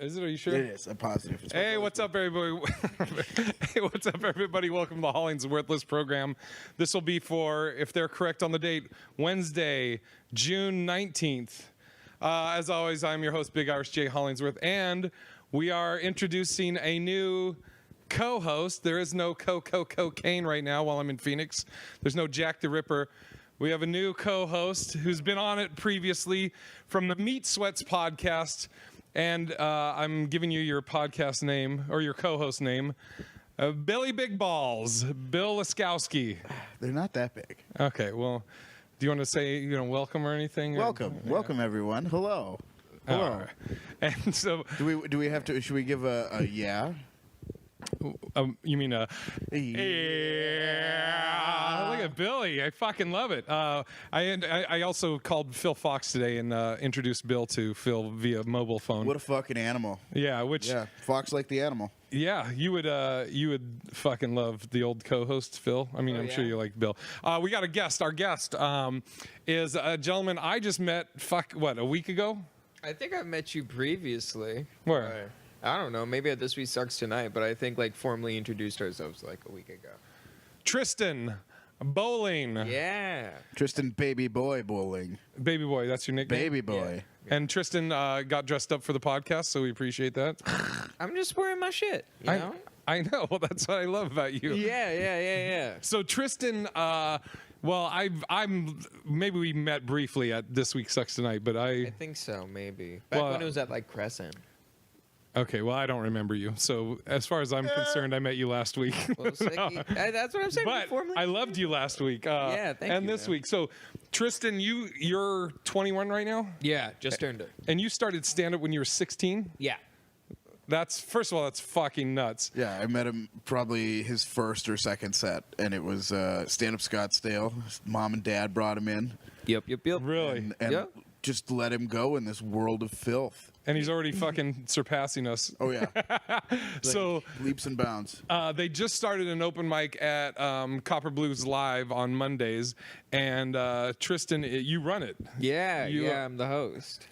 Is it? Are you sure? It is. I'm positive. Hey, what's up, everybody? Hey, what's up, everybody? Welcome to the HollingsWorthless program. This will be for, if they're correct on the date, Wednesday, June 19th. As always, I'm your host, Big Irish J. Hollingsworth, and we are introducing a new co-host. There is no cocaine right now while I'm in Phoenix. There's no Jack the Ripper. We have a new co-host who's been on it previously from the Meat Sweats podcast. And I'm giving you your podcast name, or your co-host name, Billy Big Balls, Bill Laskowski. They're not that big. Okay, well, do you want to say, welcome or anything? Welcome everyone. Hello. Hello. And so, do we have to? Should we give a yeah? You mean yeah? Look at Billy. I fucking love it. I also called Phil Fox today and introduced Bill to Phil via mobile phone. What a fucking animal. Yeah, Fox like the animal. Yeah, you would fucking love the old co-host Phil. I mean, I'm sure you like Bill. We got a guest. Our guest is a gentleman I just met. A week ago? I think I met you previously. Where? I don't know. Maybe at This Week Sucks Tonight, but I think formally introduced ourselves a week ago. Tristan Bowling. Yeah. Tristan Baby Boy Bowling. Baby Boy, that's your nickname? Baby Boy. Yeah. And Tristan got dressed up for the podcast, so we appreciate that. I'm just wearing my shit, you know? I know. Well, that's what I love about you. Yeah. So Tristan, maybe we met briefly at This Week Sucks Tonight, but I think so, maybe. Back when it was at Crescent. Okay, well, I don't remember you. So as far as I'm concerned, I met you last week. Well, no. That's what I'm saying. But I loved you last week. Thank you. And this week. So, Tristan, you're 21 right now? Yeah, just turned it. And you started stand-up when you were 16? Yeah. First of all, that's fucking nuts. Yeah, I met him probably his first or second set, and it was stand-up Scottsdale. His mom and dad brought him in. Yep. Really? And just let him go in this world of filth. And he's already fucking surpassing us. Oh, yeah. So leaps and bounds. They just started an open mic at Copper Blues Live on Mondays. And Tristan, you run it. Yeah, I'm the host.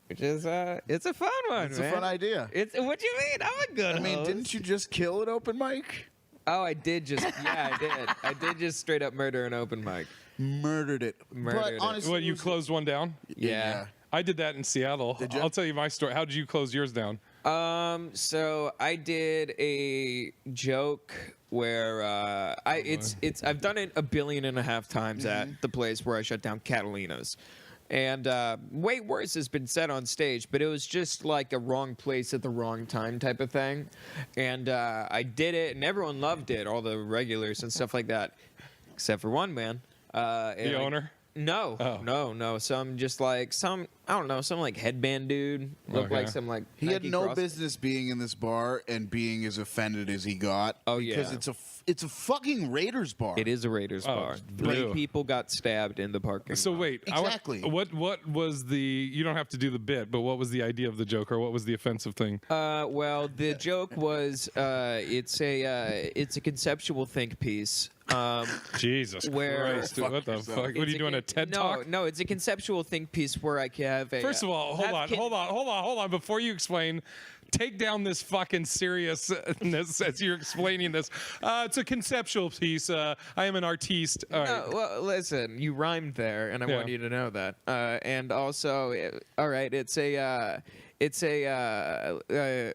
Which is, it's a fun one, It's man. a fun idea. What do you mean? I'm a good host. Didn't you just kill an open mic? Oh, I did just, I did. I did just straight up murder an open mic. Murdered it. Murdered it. Honestly, What, you closed one down? Yeah. I did that in Seattle. Did you? I'll tell you my story. How did you close yours down? So I did a joke where I've done it 1.5 billion times at the place where I shut down Catalina's. And way worse has been said on stage, but it was just like a wrong place at the wrong time type of thing. And I did it, and everyone loved it, all the regulars and stuff like that, except for one man. The owner? No. Some headband dude. Looked like some He had Nike no cross- business being in this bar and being as offended as he got. Oh, yeah. Because it's a fucking Raiders bar. It is a Raiders bar. blue. 3 people got stabbed in the parking So lot. wait, Exactly. What was the? You don't have to do the bit, but what was the idea of the joke, or what was the offensive thing? Well, the joke was it's a conceptual think piece. Jesus where- Christ! Dude, what the yourself. fuck? What are you doing? A TED talk? No, it's a conceptual think piece where I can have a. First of all, hold on. Before you explain, take down this fucking seriousness as you're explaining this. It's a conceptual piece. I am an artiste. All right. No, well, listen, you rhymed there, and I want you to know that. And also, all right, it's a It's a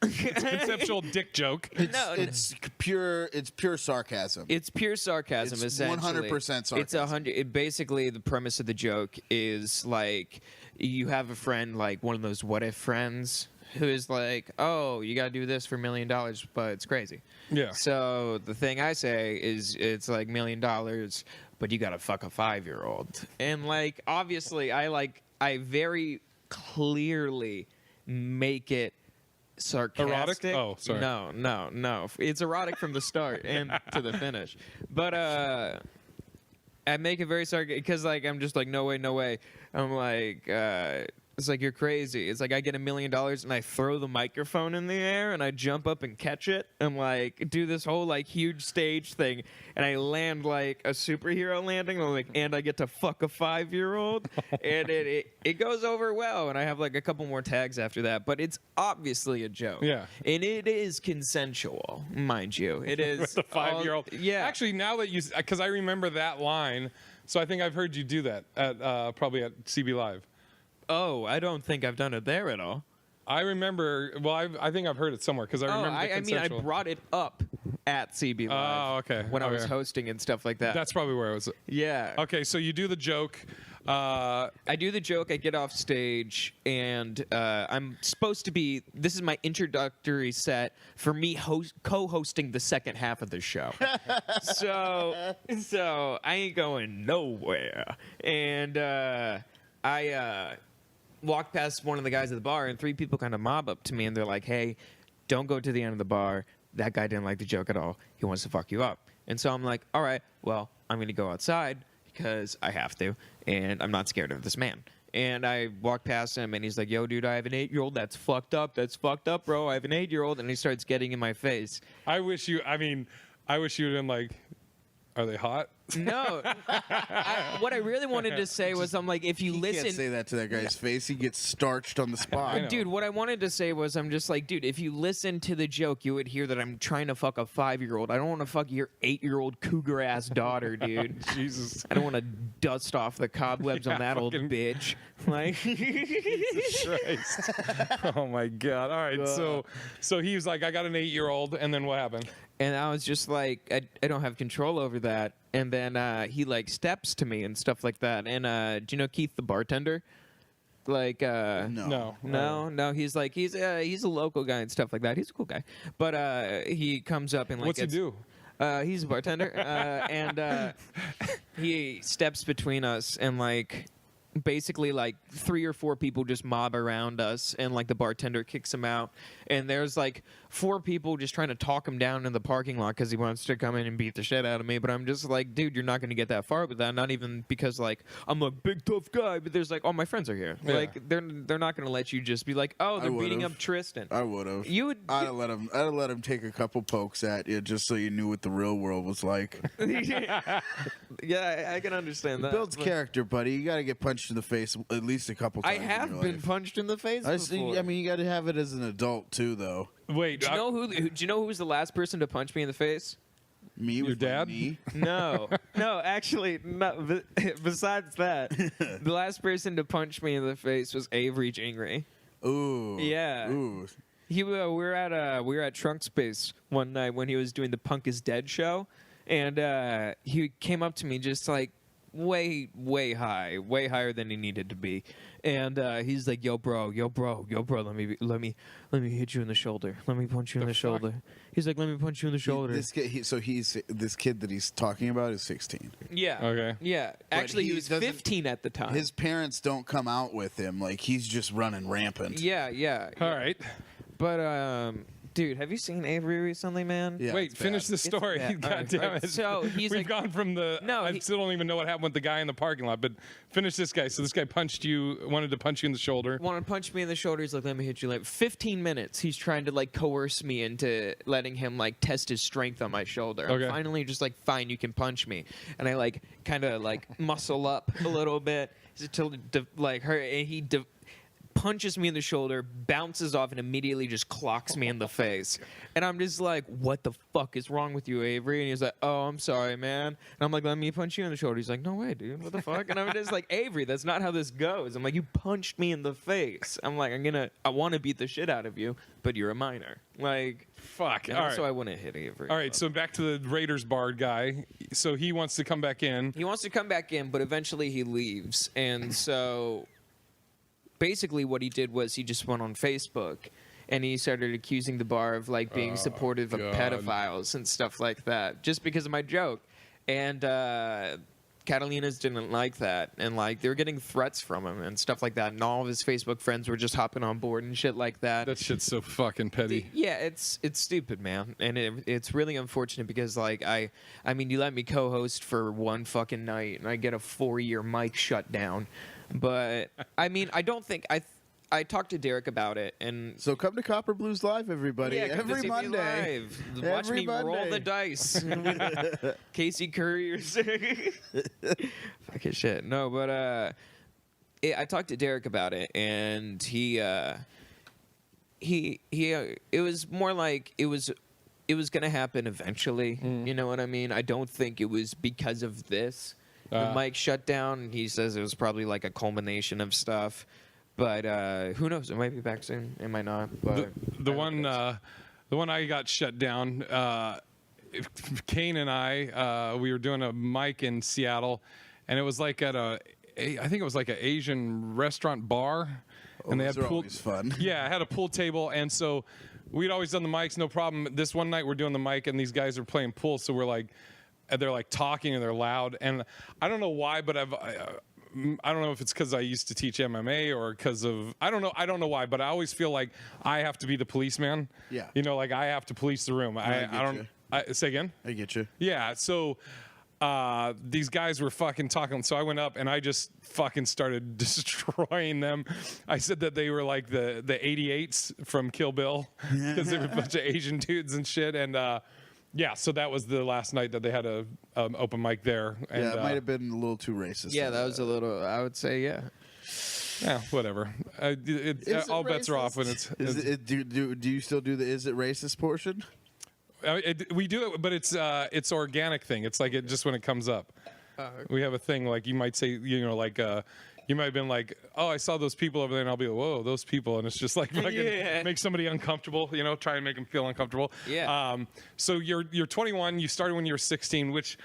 conceptual dick joke. It's pure sarcasm. It's pure sarcasm, It's essentially. 100% sarcasm. It's 100. Basically, the premise of the joke is you have a friend, one of those what if friends, who is like, oh, you got to do this for $1 million, but it's crazy. Yeah. So the thing I say is it's $1 million, but you got to fuck a 5-year-old. And obviously, I very clearly make it sarcastic. Erotic? Oh, sorry. No. It's erotic from the start and to the finish. But I make it very sarcastic because I'm just no way. I'm It's like, you're crazy. It's like, I get $1 million and I throw the microphone in the air and I jump up and catch it and like do this whole like huge stage thing and I land like a superhero landing and, like, and I get to fuck a 5-year-old and it goes over well and I have like a couple more tags after that, but it's obviously a joke. Yeah. And it is consensual, mind you. It is. With the 5-year-old. Yeah. Actually, now that because I remember that line, so I think I've heard you do that at probably at CB Live. Oh, I don't think I've done it there at all. I remember. Well, I think I've heard it somewhere because I remember. I mean, I brought it up at CB Live. Oh, okay. When I was Okay. hosting and stuff like that. That's probably where I was. Yeah. Okay, so you do the joke. I do the joke. I get off stage, and I'm supposed to be. This is my introductory set for me co-hosting the second half of the show. so I ain't going nowhere, and I walk past one of the guys at the bar, and 3 people kind of mob up to me, and they're like, "Hey, don't go to the end of the bar. That guy didn't like the joke at all. He wants to fuck you up." And so I'm like, "All right, well, I'm going to go outside because I have to, and I'm not scared of this man." And I walk past him, and he's like, "Yo, dude, I have an 8-year-old. That's fucked up. That's fucked up, bro. I have an 8-year-old." And he starts getting in my face. I wish you would have been like, "Are they hot?" No. What I really wanted to say was, I'm like, if you You listen. can't say that to that guy's face. He gets starched on the spot. I know. Dude, what I wanted to say was, I'm just like, dude, if you listen to the joke, you would hear that I'm trying to fuck a 5-year-old. I don't want to fuck your 8-year-old cougar ass daughter, dude. Jesus I don't want to dust off the cobwebs Yeah, on that old fucking- bitch. Like, Christ. Oh my God. All right. So he was like, "I got an 8-year-old," and then what happened? and I was just like, I don't have control over that. And then he like steps to me and stuff like that. And do you know Keith the bartender? Like, No. No, he's like he's a local guy and stuff like that. He's a cool guy, but he comes up and like What's he do? He's a bartender, and he steps between us and like basically like 3 or 4 people just mob around us, and like the bartender kicks him out, and there's like 4 people just trying to talk him down in the parking lot because he wants to come in and beat the shit out of me. But I'm just like, dude, you're not going to get that far with that. Not even because like I'm a big tough guy, but there's like all my friends are here. Yeah. Like they're not going to let you just be like, oh, they're beating would've. up Tristan. I would have. You would. I'd have let him take a couple pokes at you just so you knew what the real world was like. Yeah, I can understand that. Builds but- character, buddy. You got to get punched in the face at least a couple I times. in have your been life. punched in the face before. I mean, you got to have it as an adult too, though. Wait. do you know who was the last person to punch me in the face? Me Your with my dad? knee. No, actually, no. Besides that, the last person to punch me in the face was Avery Jingry. Ooh. Yeah. Ooh. We were at Trunk Space one night when he was doing the Punk is Dead show, and he came up to me just like way higher than he needed to be, and he's like, yo bro, let me hit you in the shoulder, let me punch you in the shoulder. He's like, let me punch you in the shoulder. This kid that he's talking about is 16. Yeah. Okay. Yeah. But Actually, he he was doesn't- 15 at the time. His parents don't come out with him. Like, he's just running rampant. Yeah. All right. But dude, have you seen Avery recently, man? Yeah, Wait. it's Finish bad. the story. bad. God All right, damn all right. it. So he's We've like- gone from the. No, I he- still don't even know what happened with the guy in the parking lot. But finish this guy. So this guy wanted to punch you in the shoulder. Wanted to punch me in the shoulder. He's like, let me hit you. Like 15 minutes. He's trying to like coerce me into letting him like test his strength on my shoulder. Okay. I'm finally just like, fine, you can punch me. And I like kind of like muscle up a little bit to like her, and he punches me in the shoulder, bounces off, and immediately just clocks me in the face. And I'm just like, what the fuck is wrong with you, Avery? And he's like, oh, I'm sorry, man. And I'm like, let me punch you in the shoulder. He's like, no way, dude. What the fuck? And I'm just like, Avery, that's not how this goes. I'm like, you punched me in the face. I'm like, I want to beat the shit out of you, but you're a minor. Like, Fuck. and All right. so I wouldn't hit Avery. All right. So back to the Raiders Bard guy. So he wants to come back in. He wants to come back in, but eventually he leaves. And so basically what he did was he just went on Facebook and he started accusing the bar of like being supportive of God. pedophiles and stuff like that just because of my joke. And Catalina's didn't like that, and like they were getting threats from him and stuff like that, and all of his Facebook friends were just hopping on board and shit like that. That shit's so fucking petty. Yeah, it's stupid, man, and it's really unfortunate because like I mean, you let me co-host for one fucking night and I get a 4-year mic shut down, but I mean, I I talked to Derek about it, and So come to Copper Blues Live, everybody. yeah, come to see Every me Monday. live. Watch Every me roll Monday. the dice. Casey Curry or fucking shit. No, but I talked to Derek about it, and he it was more like it was gonna happen eventually. You know what I mean? I don't think it was because of this. The mic shut down. He says it was probably like a culmination of stuff. But who knows? It might be back soon. It might not. But The one I got shut down. Kane and I, we were doing a mic in Seattle, and it was like at I think it was like an Asian restaurant bar, and they had Those are pool. always fun. Yeah, I had a pool table, and so we'd always done the mics, no problem. This one night we're doing the mic, and these guys are playing pool, so we're like, they're like talking and they're loud, and I don't know why, but I don't know if it's because I used to teach MMA or because of I don't know why, but I always feel like I have to be the policeman. Yeah. You know, like I have to police the room. I get don't. you. Say again. I get you. Yeah. So these guys were fucking talking. So I went up and I just fucking started destroying them. I said that they were like the 88s from Kill Bill because they were a bunch of Asian dudes and shit. And yeah, so that was the last night that they had a open mic there. And, Yeah, it might have been a little too racist. yeah, that was a little. I would say, yeah. Yeah, whatever. Is it All bets are off when racist? it's. Do you still do the is it racist portion? We do it, but it's organic thing. It's like it just when it comes up. We have a thing like you might say, you know, like you might have been like, oh, I saw those people over there, and I'll be like, whoa, those people, and it's just like fucking Yeah. make somebody uncomfortable, you know, try and make them feel uncomfortable. Yeah. So you're 21. You started when you were 16, which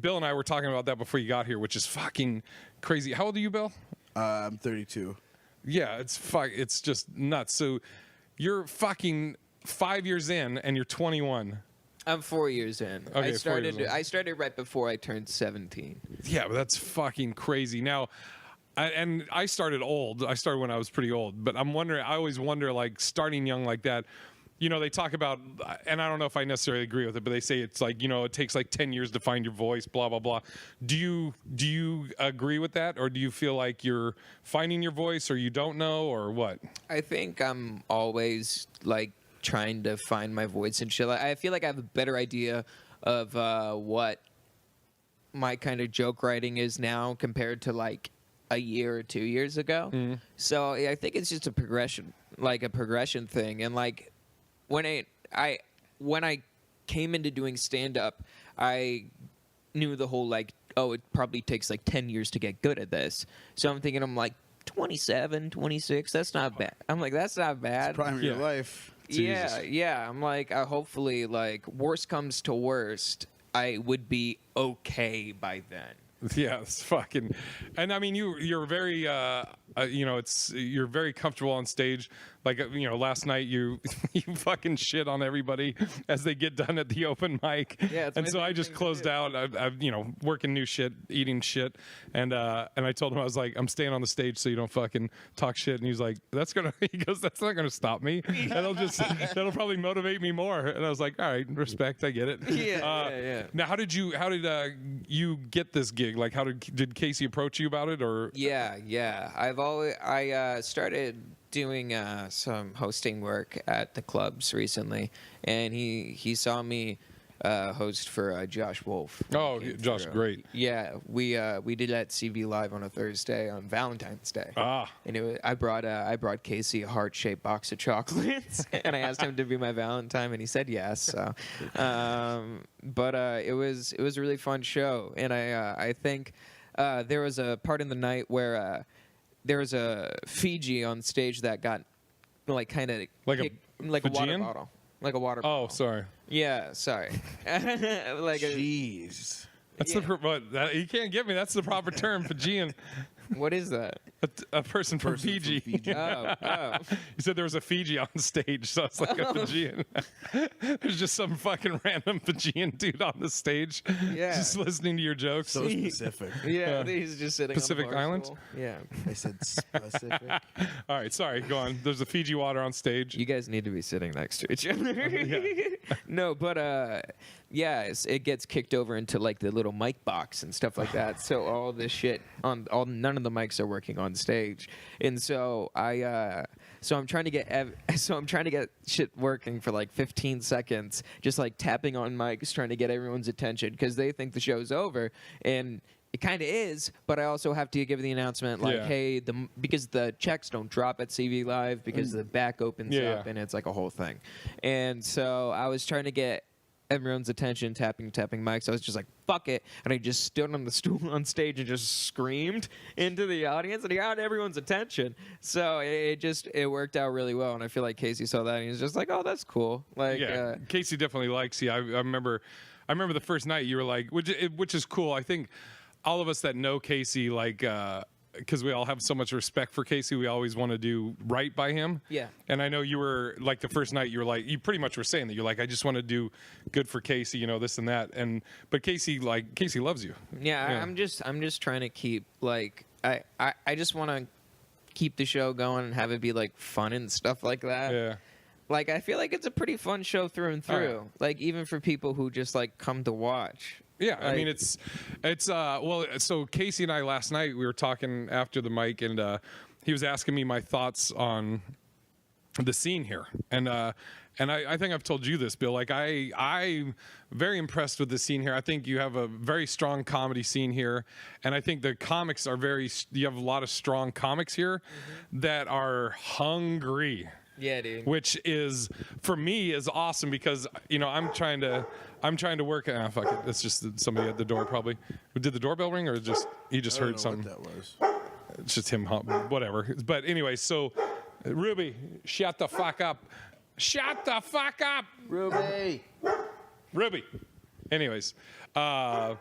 Bill and I were talking about that before you got here, which is fucking crazy. How old are you, Bill? I'm 32. Yeah, it's just nuts. So you're fucking 5 years in, and you're 21. I'm 4 years in. Okay, 4 years in. I started right before I turned 17. Yeah, but that's fucking crazy. Now, I started old. I started when I was pretty old. But I'm wondering. I always wonder, like starting young like that. You know, they talk about, and I don't know if I necessarily agree with it, but they say it's like, you know, it takes like 10 years to find your voice. Blah blah blah. Do you agree with that, or do you feel like you're finding your voice, or you don't know, or what? I think I'm always like trying to find my voice and shit. I feel like I have a better idea of what my kind of joke writing is now compared to like a year or 2 years ago. So I think it's just a progression thing. And like when I came into doing stand up, I knew the whole like, oh, it probably takes like 10 years to get good at this. So I'm thinking, I'm like 27, 26, that's not bad. I'm like, that's not bad. Prime of your Yeah. life. Yeah, yeah. I'm like, hopefully, like, worst comes to worst, I would be okay by then. Yeah, it's fucking, and I mean you're very you know, you're very comfortable on stage. Like you know, last night you fucking shit on everybody as they get done at the open mic. Yeah, it's and my so I favorite just thing to closed do. out. I'm you know, working new shit, eating shit, and I told him I was like, I'm staying on the stage so you don't fucking talk shit. And he's like, he goes, that's not gonna stop me. And that'll probably motivate me more. And I was like, all right, respect, I get it. Yeah. Now, how did you get this gig? Like, did Casey approach you about it, or? Yeah. I started doing some hosting work at the clubs recently, and he saw me host for Josh Wolf. Oh, Came Josh, through. great. Yeah, we did that CV Live on a Thursday on Valentine's Day. Ah. And I brought Casey a heart-shaped box of chocolates, and I asked him to be my Valentine, and he said yes. So, but it was a really fun show, and I think there was a part in the night where there was a Fiji on stage that got like kind of Like a water Fijian? bottle, like a water bottle. Oh, sorry. Yeah, sorry. Like Jeez. That's you can't get me. That's the proper term, Fijian. what is that? A person from Person from Fiji. Fiji. Oh. You said there was a Fiji on stage, so it's like a Fijian. There's just some fucking random Fijian dude on the stage, Yeah. just listening to your jokes. So specific. Yeah, he's just sitting Pacific on the bar Islands? stool. Yeah. I said specific. All right, sorry, go on. There's a Fiji water on stage. You guys need to be sitting next to each other. No, but it gets kicked over into like the little mic box and stuff like that. So all this shit none of the mics are working on stage, and so I'm trying to get shit working for like 15 seconds, just like tapping on mics, trying to get everyone's attention because they think the show's over, and it kind of is, but I also have to give the announcement like, hey, because the checks don't drop at CV Live because the back opens up and it's like a whole thing. And so I was trying to get everyone's attention, tapping mics. I was just like, fuck it. And I just stood on the stool on stage and just screamed into the audience and he got everyone's attention. So it worked out really well. And I feel like Casey saw that and he was just like, oh, that's cool. Like, Casey definitely likes you. I remember the first night you were like, which is cool. I think all of us that know Casey, like, because we all have so much respect for Casey, we always want to do right by him. Yeah. And I know you were like the first night, you were like, you pretty much were saying that you're like, I just want to do good for Casey, you know, this and that. But Casey loves you. Yeah. I'm just trying to keep like I just want to keep the show going and have it be like fun and stuff like that. Yeah. Like I feel like it's a pretty fun show through and through. Like even for people who just like come to watch. Yeah, I mean it's well. So Casey and I last night we were talking after the mic, and he was asking me my thoughts on the scene here, and I think I've told you this, Bill. Like I'm very impressed with the scene here. I think you have a very strong comedy scene here, and I think the comics are you have a lot of strong comics here that are hungry. Yeah, dude. Which is for me is awesome because I'm trying to work. Fuck it. It's just somebody at the door probably. Did the doorbell ring or he just heard something? What that was. It's just him. Whatever. But anyway, so Ruby, shut the fuck up. Shut the fuck up, Ruby. Ruby. Anyways, but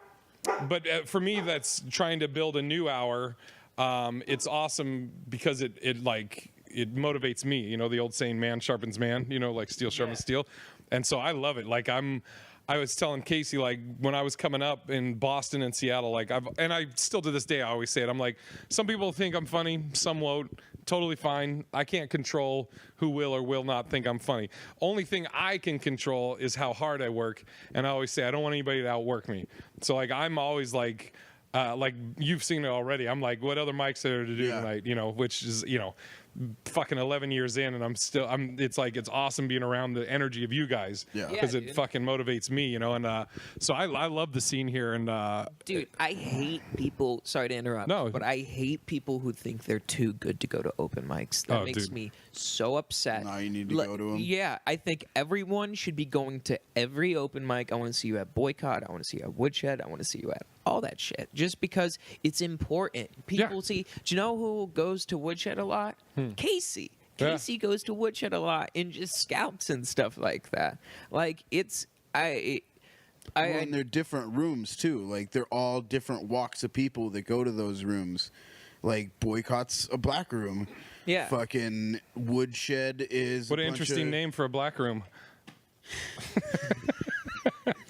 for me, that's trying to build a new hour. It's awesome because it motivates me, you know, the old saying, man sharpens man, you know, like steel sharpens steel. And so I love it. Like I was telling Casey, like when I was coming up in Boston and Seattle, like I still to this day, I always say it. I'm like, some people think I'm funny, some won't. Totally fine. I can't control who will or will not think I'm funny. Only thing I can control is how hard I work. And I always say, I don't want anybody to outwork me. So like, I'm always like you've seen it already. I'm like, what other mics are there to do tonight? You know, which is, you know, fucking 11 years in and it's like it's awesome being around the energy of you guys because it fucking motivates me, you know. And so I love the scene here. And dude, I hate people, sorry to interrupt, but I hate people who think they're too good to go to open mics. That makes me so upset. No, you need to go to them. Yeah, I think everyone should be going to every open mic. I want to see you at Boycott, I want to see you at Woodshed, I want to see you at all that shit, just because it's important. People see. Do you know who goes to Woodshed a lot? Casey. Casey goes to Woodshed a lot and just scouts and stuff like that. Like and they're different rooms too. Like they're all different walks of people that go to those rooms. Like Boycott's a black room. Yeah. Fucking Woodshed is. What an interesting name for a black room.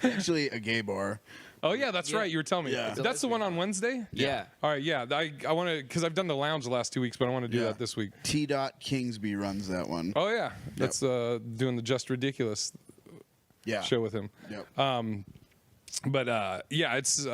Actually, a gay bar. Oh yeah, that's right. You were telling me. Yeah. That's the one on Wednesday. Yeah. All right. Yeah. I want to because I've done the lounge the last 2 weeks, but I want to do that this week. T. Kingsby runs that one. Oh yeah, that's doing the Just Ridiculous show with him. Yep. But it's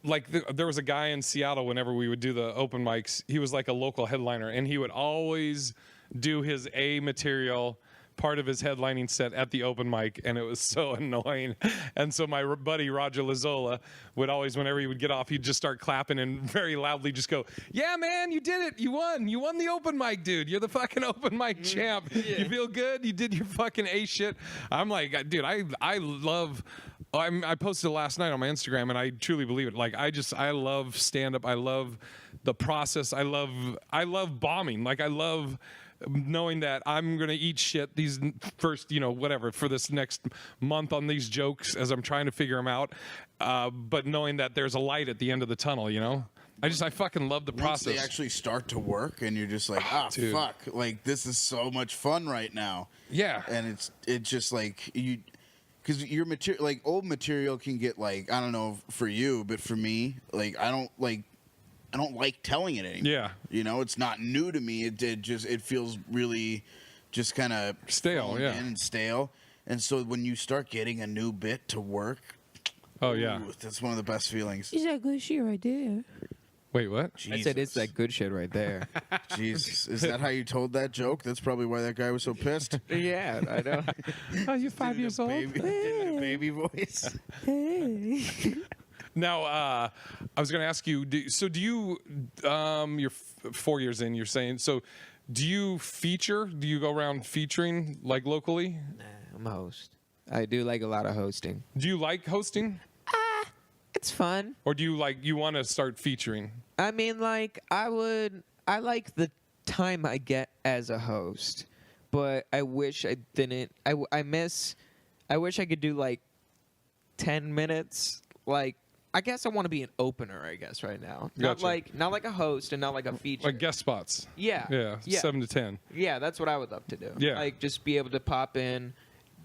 like there was a guy in Seattle whenever we would do the open mics. He was like a local headliner, and he would always do his A material part of his headlining set at the open mic, and it was so annoying. And so my buddy Roger Lazola would always, whenever he would get off, he'd just start clapping and very loudly just go, yeah, man, you did it. You won the open mic, dude. You're the fucking open mic champ. You feel good? You did your fucking A shit. I'm like, dude, I love, I posted it last night on my Instagram, and I truly believe it. Like, I love stand-up. I love the process. I love bombing. Like, I love knowing that I'm going to eat shit these first, whatever, for this next month on these jokes as I'm trying to figure them out. But knowing that there's a light at the end of the tunnel, I fucking love the process. Once they actually start to work and you're just like, dude. fuck, like this is so much fun right now. Yeah. And it's just like because your material, like old material can get like, I don't know for you, but for me, like I don't like telling it anymore. Yeah. It's not new to me. It feels really just kind of stale, and stale. And so when you start getting a new bit to work, oh yeah, that's one of the best feelings. Is that good shit right there? Wait, what? I said it's that good shit right there. Jesus, is that how you told that joke? That's probably why that guy was so pissed. Yeah, I know. Oh, you're 5 years old? Baby, did a baby voice. Now, I was going to ask you. Do you? You're 4 years in. You're saying so. Do you feature? Do you go around featuring like locally? Nah, I'm a host. I do like a lot of hosting. Do you like hosting, It's fun. or do you want to start featuring? I mean, like, I like the time I get as a host, but I wish I didn't. I wish I could do like 10 minutes. Like, I guess I want to be an opener, I guess, right now. Gotcha. Not like a host and not like a feature. Like guest spots? Yeah. Yeah, 7 to 10. Yeah, that's what I would love to do. Yeah. Like, just be able to pop in,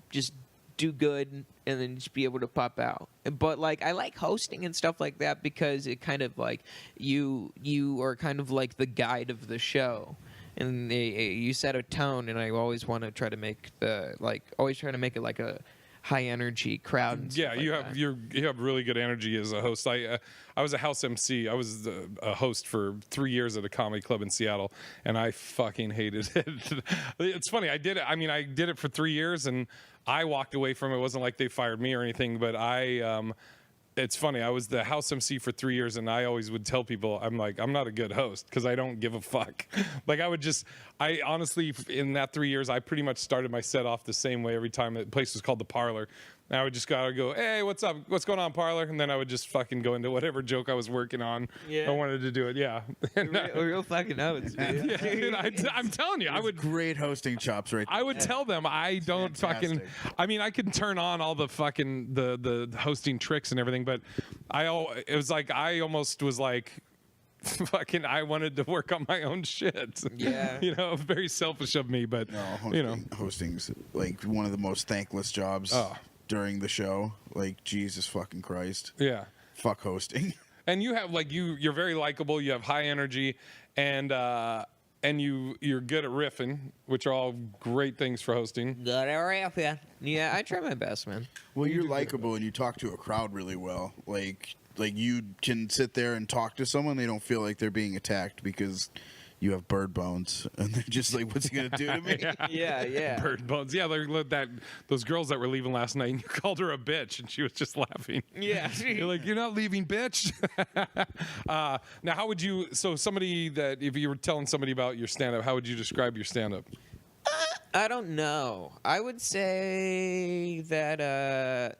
just do good, and then just be able to pop out. But, like, I like hosting and stuff like that because it kind of, like, you are kind of like the guide of the show. And you set a tone, and I always want to try to make it like a high energy crowd. And Yeah, stuff you like have that. you have really good energy as a host. I was a house MC. I was a host for 3 years at a comedy club in Seattle, and I fucking hated it. It's funny. I did it. I mean, I did it for 3 years, and I walked away from it. It wasn't like they fired me or anything, but it's funny. I was the house MC for 3 years, and I always would tell people, I'm like, I'm not a good host because I don't give a fuck. Like, I honestly, in that 3 years, I pretty much started my set off the same way every time. The place was called The Parlor. And I would just go, hey, what's up? What's going on, Parlor? And then I would just fucking go into whatever joke I was working on. Yeah. I wanted to do it, yeah. And, Real fucking hosts, dude. yeah, dude, I'm telling you, I would. Great hosting chops right there. I would tell them I don't fucking. Fantastic. I mean, I can turn on all the fucking the hosting tricks and everything, but it was like I almost was like, fucking. I wanted to work on my own shit. Yeah. You know, very selfish of me, but No, you know, hosting's like one of the most thankless jobs during the show. Like, Jesus fucking Christ. yeah. Fuck hosting. And you have like you're very likable. You have high energy, and you're good at riffing, which are all great things for hosting. Good area. Yeah, I try my best, man. Well, you're likable and you talk to a crowd really well. Like you can sit there and talk to someone, they don't feel like they're being attacked because you have bird bones, and they're just like, "What's he gonna do to me?" Yeah. Bird bones. Yeah, those girls that were leaving last night, and you called her a bitch, and she was just laughing. Yeah. You're like, you're not leaving, bitch. Now, how would you? So, somebody that if you were telling somebody about your stand-up, how would you describe your stand-up? I don't know. I would say that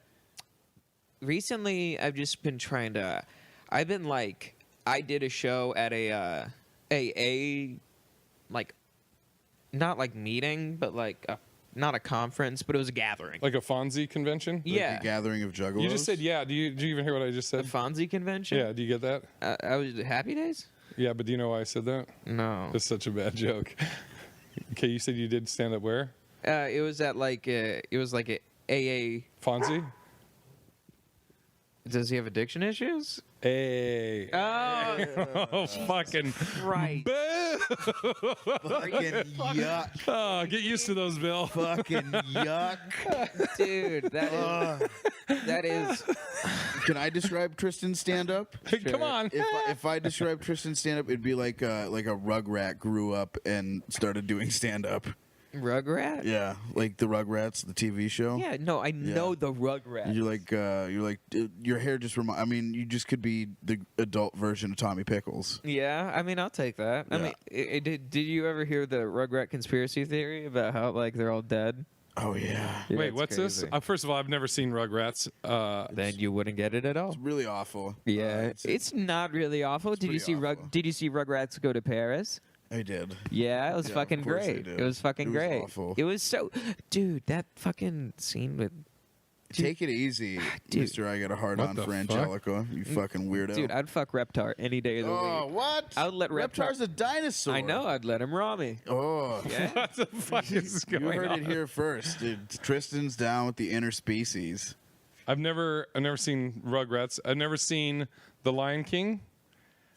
recently I've just been trying to. I did a show at a like not like meeting, but like not a conference, but it was a gathering. Like a Fonzie convention? Like Yeah. a gathering of juggalos. You just said yeah. Do you even hear what I just A said? Fonzie convention. Yeah. Do you get that? I was Happy Days. Yeah, but do you know why I said that? No. That's such a bad joke. Okay, you said you did stand up where? It was at like a AA. Fonzie? Does he have addiction issues? Hey. Oh, Fucking right. boo. Fucking yuck. Oh, get used to those, Bill. Fucking yuck. Dude, that is. Can I describe Tristan's stand-up? Come on. If I describe Tristan's stand-up, it'd be like a Rugrat grew up and started doing stand-up. Rugrat? Yeah, like the Rugrats, the TV show. Yeah, no, I know the Rugrat. You're like, your hair just I mean, you just could be the adult version of Tommy Pickles. Yeah, I mean, I'll take that. I Yeah. mean, did you ever hear the Rugrat conspiracy theory about how like they're all dead? Oh yeah, Yeah, Wait, it's what's this? crazy. First of all, I've never seen Rugrats. Then you wouldn't get it at all. it's really awful. Yeah, it's not really awful. Did you pretty see awful. Did you see Rugrats go to Paris? I did. Yeah, it was Yeah, fucking of course I great. did. It was fucking It was great. awful. It was so, dude. That fucking scene with, Take it easy, Dude. Mister. I got a hard What on the for fuck? Angelica. You fucking weirdo. dude. I'd fuck Reptar any day of the oh, week. what? I would let Reptar's a dinosaur. I know. I'd let him raw me. Oh, Yeah. What the fuck is you going heard on? it here first. Dude, Tristan's down with the interspecies. I've never seen Rugrats. I've never seen The Lion King.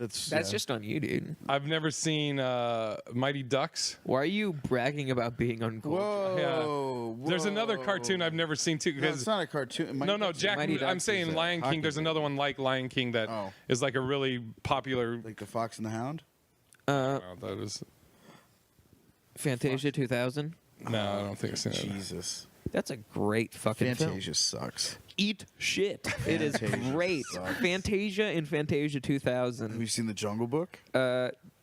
That's yeah. just on you, dude. I've never seen Mighty Ducks. Why are you bragging about being uncultured? Whoa, There's another whoa. cartoon I've never seen too. No, Because it's not a cartoon. no, Jack. Mighty I'm Ducks saying is a Lion hockey King. There's another one like Lion King that is Oh. like a really popular. Like the Fox and the Hound. Wow, that is. Fantasia 2000. No, I don't think I've seen that. Jesus. That's a great fucking film. Fantasia sucks. Eat shit. It is Fantasia great. sucks. Fantasia and Fantasia Have 2000. you seen The Jungle Book?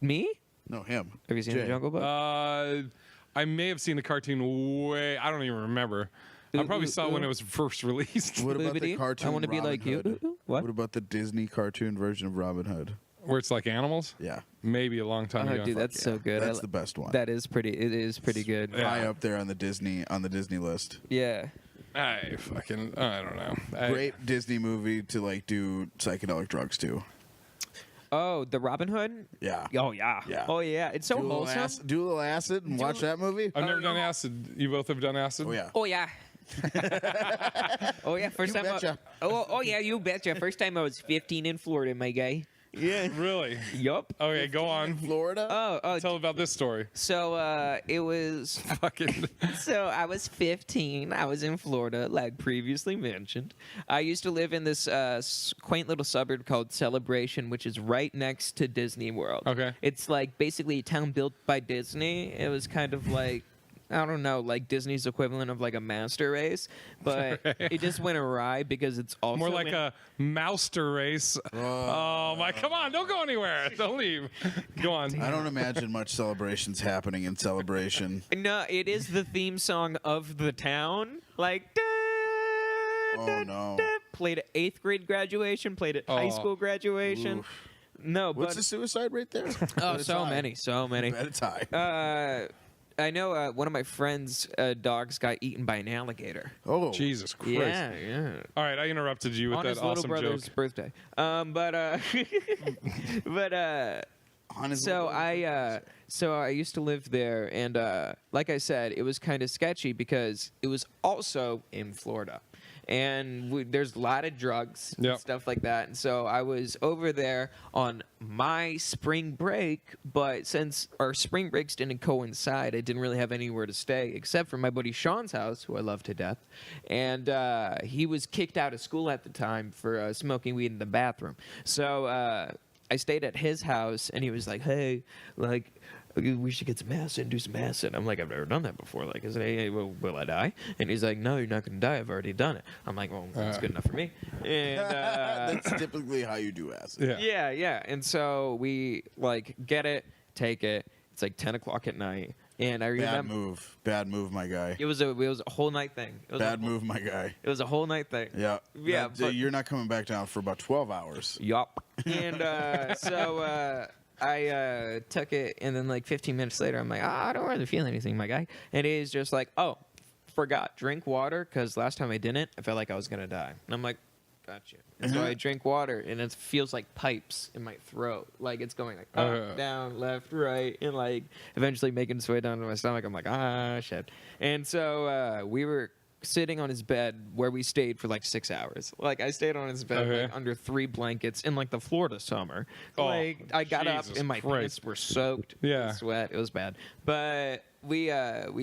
Me? No, him. Have you seen Jay. The Jungle Book? I may have seen the cartoon way. I don't even remember. I probably saw it when it was first released, What about the Boobity? cartoon I want to be Robin like you. Hood? What? What about the Disney cartoon version of Robin Hood? where it's like animals. Yeah, Maybe a long time Oh, ago. dude, that's so good. that's the best one. That is pretty. It is pretty good. Yeah. High up there on the Disney list. Yeah. I don't know. Great Disney movie to like do psychedelic drugs to. Oh, the Robin Hood. Yeah. Oh yeah. Yeah. Oh yeah. It's so do a little wholesome. do a little acid and watch that movie. I've never done acid. You both have done acid? Oh yeah. Oh yeah. Oh yeah. First You time. betcha. Oh yeah. You betcha. First time I was 15 in Florida, my guy. Yeah. Really? Yup. Okay, go on. Florida. Oh. Tell about this story. So it was. Fucking. So I was 15. I was in Florida, like previously mentioned. I used to live in this quaint little suburb called Celebration, which is right next to Disney World. Okay. It's like basically a town built by Disney. It was kind of like, I don't know, like Disney's equivalent of like a master race, but it just went awry because it's also More like a mouster race. Oh my! Come on! Don't go anywhere. Don't leave. Go on. I don't imagine much celebrations happening in Celebration. No, it is the theme song of the town. Like, Oh no. played at 8th grade graduation, played at high Oh. school graduation. Oof. No, What's but the suicide rate there? oh, Bet it's so high. many, so many. Bet it's high. I know one of my friends' dogs got eaten by an alligator. Oh, Jesus Christ! Yeah. All right, I interrupted you with On that his little awesome brother's joke. birthday. On his So little- I used to live there, and like I said, it was kind of sketchy because it was also in Florida, and there's a lot of drugs Yep. and stuff like that. And so I was over there on my spring break, but since our spring breaks didn't coincide, I didn't really have anywhere to stay except for my buddy Sean's house, who I love to death, and he was kicked out of school at the time for smoking weed in the bathroom. So. I stayed at his house, and he was like, "Hey, like, we should get some acid and do some acid." I'm like, "I've never done that before. Like, is it, hey, will I die?" And he's like, "No, you're not gonna die. I've already done it." I'm like, "Well, that's good enough for me." And That's typically how you do acid. Yeah. yeah. And so we like get it, take it. It's like 10 o'clock at night, and I remember Bad move, my guy. it was a whole night thing. It was Bad move, my guy. It was a whole night thing. Yeah. Yeah, but- You're not coming back down for about 12 hours. Yup. And so I took it, and then like 15 minutes later, I'm like, I don't really feel anything, my guy. And he's just like, oh, forgot, drink water, because last time I didn't, I felt like I was going to die. And I'm like, gotcha. And so I drink water, and it feels like pipes in my throat. Like it's going like up, down, left, right, and like eventually making its way down to my stomach. I'm like, shit. And so we were sitting on his bed where we stayed for like 6 hours. Like I stayed on his bed like, under 3 blankets in like the Florida summer. Oh, Like I got Jesus up and my Christ. pants were soaked Yeah. with sweat. It was bad. But we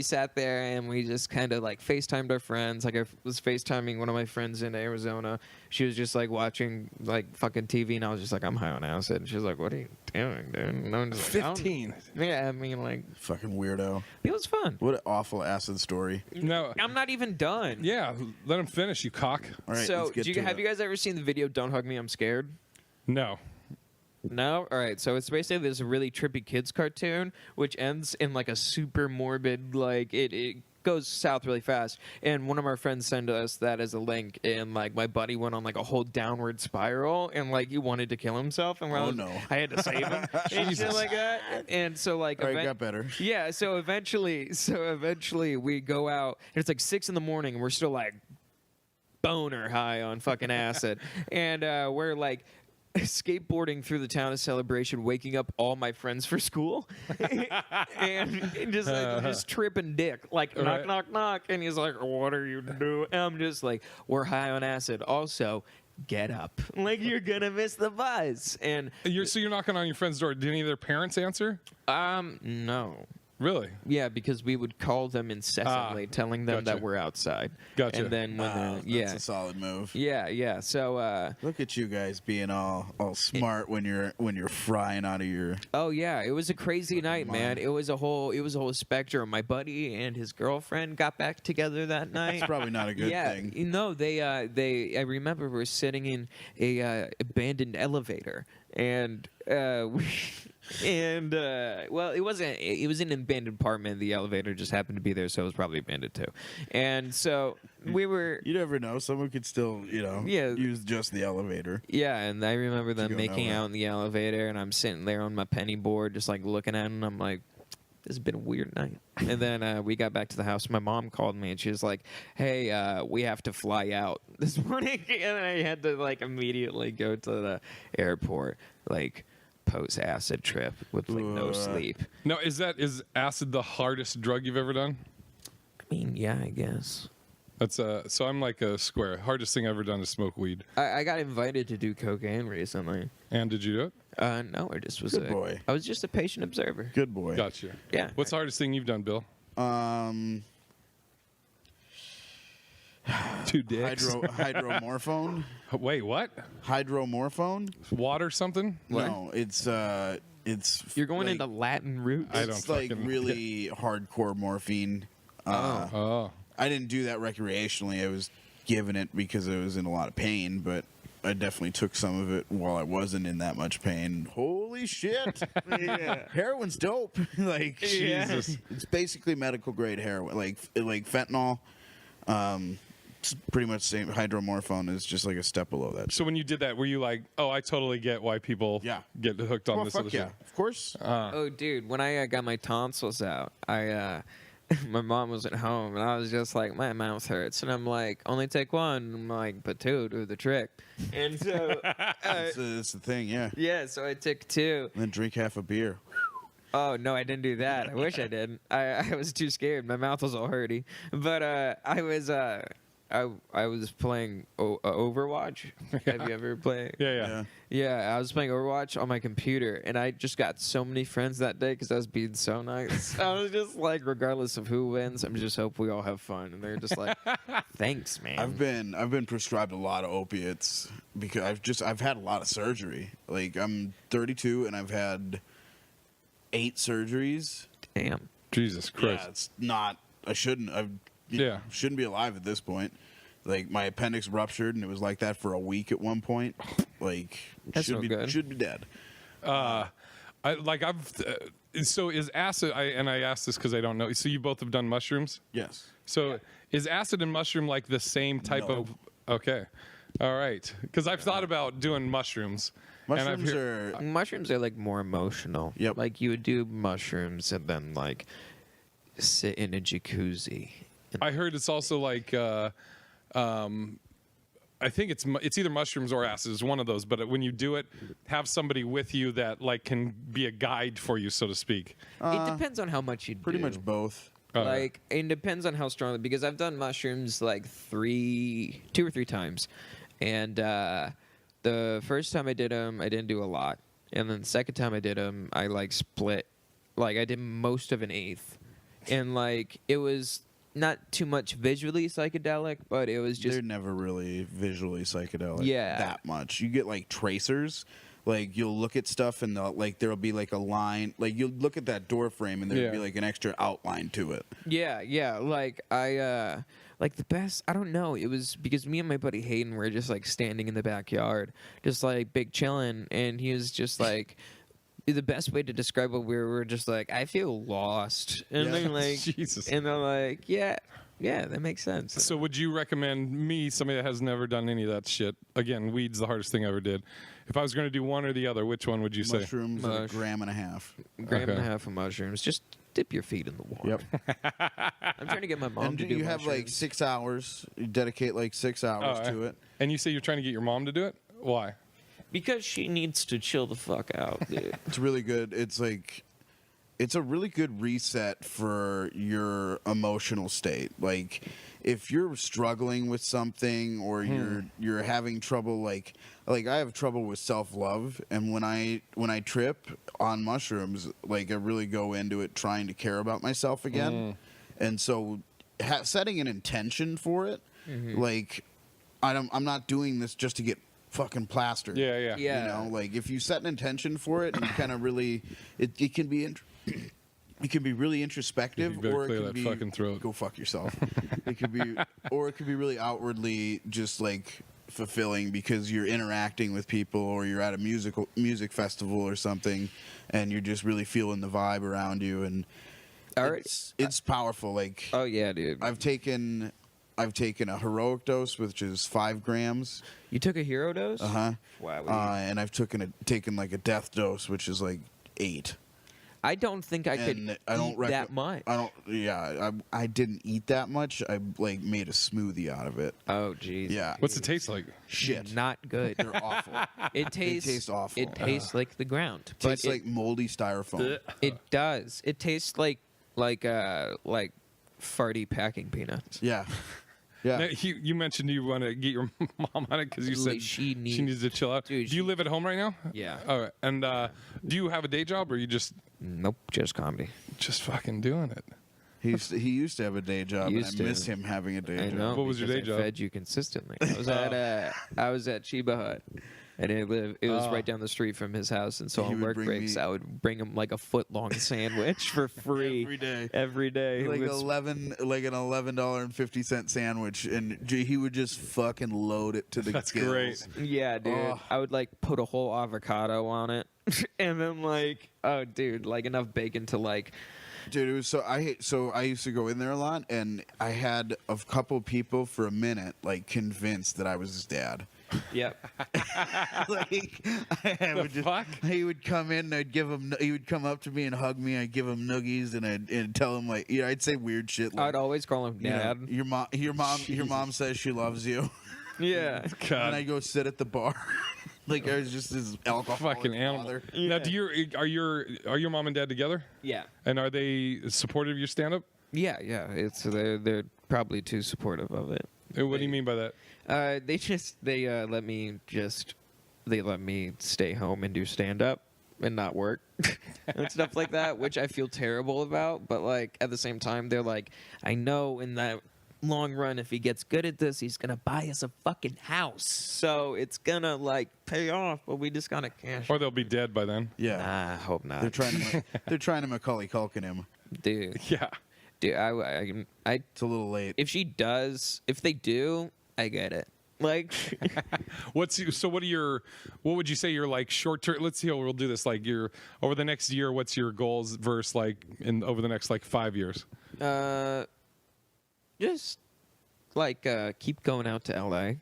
sat there and we just kind of like FaceTimed our friends. Like I was FaceTiming one of my friends in Arizona. She was just like watching like fucking TV, and I was just like, I'm high on acid. And she was like, what are you doing, dude? And I'm just like, 15. Yeah, I mean, like Fucking weirdo. it was fun. What an awful acid story. No. I'm not even done. Yeah. Let him finish. You cock. All right, So, let's get to have it. you guys ever seen the video "Don't Hug Me, I'm Scared"? No. No? All right. So it's basically this really trippy kids cartoon, which ends in like a super morbid, like it goes south really fast. And one of our friends sent us that as a link, and like my buddy went on like a whole downward spiral, and like he wanted to kill himself, and Oh, no. I had to save him, and shit like that. And so like, All right, got better. yeah. So eventually we go out, and it's like 6 a.m, and we're still like boner high on fucking acid, and we're like skateboarding through the town of Celebration, waking up all my friends for school, and just tripping dick, like knock, Right. knock, knock. And he's like, what are you doing? And I'm just like, we're high on acid. Also, get up. Like, you're going to miss the bus. And So you're knocking on your friend's door. Did any of their parents answer? no. Really? Yeah, because we would call them incessantly, telling them gotcha. that we're outside. Gotcha. And then when That's a solid move. yeah. So Look at you guys being all smart when you're frying out of your. oh yeah, it was a crazy night, man. mind. It was a whole spectrum. My buddy and his girlfriend got back together that night. It's probably not a good yeah, thing. you know, they I remember we were sitting in a abandoned elevator, and well, it was an abandoned apartment. The elevator just happened to be there, so it was probably abandoned too. And so we were. You never know. Someone could still, Yeah. use just the elevator. Yeah, and I remember them go making nowhere. out in the elevator, and I'm sitting there on my penny board, just like looking at it, and I'm like, this has been a weird night. And then we got back to the house. My mom called me, and she was like, hey, we have to fly out this morning. And I had to, like, immediately go to the airport, like, post-acid trip with, like, no Ugh. sleep. No, is acid the hardest drug you've ever done? I mean, yeah, I guess. That's so I'm like a square. Hardest thing I've ever done is smoke weed. I got invited to do cocaine recently. And did you do it? No, I just was Good boy. I was just a patient observer. Good boy. Gotcha. Yeah. What's the hardest thing you've done, Bill? Two dicks. Hydromorphone. Wait, what? Hydromorphone. Water something? What? No, it's You're going like, into Latin roots? I don't It's like fucking really hardcore morphine. Oh. I didn't do that recreationally. I was given it because I was in a lot of pain, but I definitely took some of it while I wasn't in that much pain. Holy shit! Heroin's dope. Like Jesus. it's basically medical grade heroin, like fentanyl. It's pretty much the same. Hydromorphone is just like a step below that. So when you did that, were you like, oh, I totally get why people Yeah. get hooked on Well, this fuck other yeah, shit? of course. Oh, dude, when I got my tonsils out, my mom wasn't home, and I was just like, my mouth hurts, and I'm like, only take one. I'm like, but two, do the trick. And so, It's the thing, yeah. yeah, so I took two. And then drink half a beer. Oh no, I didn't do that. I wish I did. I was too scared. My mouth was all hurty. But I was playing Overwatch. Have you ever played? Yeah. Yeah, I was playing Overwatch on my computer, and I just got so many friends that day because I was being so nice. I was just like, regardless of who wins, I'm just hope we all have fun. And they're just like, thanks, man. I've been prescribed a lot of opiates because I've had a lot of surgery. Like I'm 32 and I've had 8 surgeries. Damn. Jesus Christ. Yeah, it's not. I shouldn't. Shouldn't be alive at this point. Like my appendix ruptured and it was like that for a week at one point. Like That's no good. Should be dead. So is acid? I asked this because I don't know. So you both have done mushrooms. Yes. So is acid and mushroom like the same type No. of? Okay, all right. Because I've thought about doing mushrooms. and I've Mushrooms hear- are. Mushrooms are like more emotional. Yep. Like you would do mushrooms and then like sit in a jacuzzi. I heard it's also like. I think it's either mushrooms or acid. It's one of those. But when you do it, have somebody with you that like can be a guide for you, so to speak. It depends on how much you do. Pretty much both. Like it depends on how strongly, because I've done mushrooms like 2 or 3 times, and the first time I did them, I didn't do a lot, and then the second time I did them, I like split, like I did most of an eighth, and like it was not too much visually psychedelic, but it was just They're never really visually psychedelic. Yeah. That much. You get like tracers. Like you'll look at stuff and there'll be like a line. Like you'll look at that door frame and there'll be like an extra outline to it. Yeah. Like like the best. I don't know. It was because me and my buddy Hayden were just like standing in the backyard, just like big chilling, and he was just like. The best way to describe what we were just like, I feel lost, and Yeah. they're like, Jesus. and they're like, yeah, that makes sense. So would you recommend me, somebody that has never done any of that shit? Again, weed's the hardest thing I ever did. If I was going to do one or the other, which one would you say? Mushrooms at a gram and a half. Gram and a Okay. half of mushrooms. Just dip your feet in the water. Yep. I'm trying to get my mom And to do you have like mushrooms. 6 hours. You dedicate like 6 hours to it. And you say you're trying to get your mom to do it? Why? Because she needs to chill the fuck out, dude. It's really good. It's like, it's a really good reset for your emotional state. Like, if you're struggling with something or you're having trouble, like I have trouble with self-love, and when I trip on mushrooms, like I really go into it trying to care about myself again. And so setting an intention for it, like I'm not doing this just to get fucking plastered. Yeah. Yeah. You know, like if you set an intention for it and you kind of really, it can be it can be really introspective, You better or it clear can that be fucking throat. go fuck yourself. It could be, or it could be really outwardly just like fulfilling because you're interacting with people, or you're at a music festival or something, and you're just really feeling the vibe around you, and it's powerful. Like, Oh yeah, dude. I've taken a heroic dose, which is 5 grams. You took a hero dose? Wow. And I've taken like a death dose, which is like 8. I don't think I could And I don't eat that much. I don't. Yeah, I didn't eat that much. I like made a smoothie out of it. Oh, jeez. Yeah. What's it taste like? Shit. Not good. They're awful. It tastes. taste awful. It tastes like the ground. But Tastes like moldy styrofoam. it does. It tastes like farty packing peanuts. Yeah. Yeah. Now, you mentioned you want to get your mom on it because you said She she needs to chill out. Dude, do you live at home right now? Yeah. All right. And do you have a day job, or you just Nope, just comedy. fucking doing it? He used to have a day job, and I Used to. miss him having a day I job. know. What was your because day job? I fed you consistently. I was at Chiba Hut, and it was right down the street from his house. And so He on would work bring breaks, me- I would bring him like a foot-long sandwich for free Every day. Every day. Like It was- an $11.50 sandwich, and he would just fucking load it to the That's gills. great. Yeah, dude. Oh. I would like put a whole avocado on it, and then like, oh, dude, like enough bacon to like. Dude, it was I used to go in there a lot, and I had a couple people for a minute like convinced that I was his dad. Yep. Like I would fuck? he would come in, and he would come up to me and hug me. I'd give him noogies, and I'd tell him like, I'd say weird shit like, I'd always call him you know, dad. your mom says she loves you, Yeah. God. and I go sit at the bar. Like I was just this alcoholic Fucking animal. father. Now, are your mom and dad together? Yeah. And are they supportive of your stand-up? Yeah. It's they're probably too supportive of it. What do you mean by that? They let me stay home and do stand up and not work and stuff like that, which I feel terrible about. But like at the same time, they're like, I know in that long run, if he gets good at this, he's gonna buy us a fucking house. So it's gonna like pay off, but we just gotta cash. Or they'll be dead by then. Yeah, Nah, hope not. they're trying to Macaulay Culkin him. dude. Yeah. Dude, I It's a little late. if they do, I get it. Like, What would you say your like short term? Let's see how we'll do this. Like your over the next year, what's your goals versus like over the next like 5 years? just like keep going out to LA.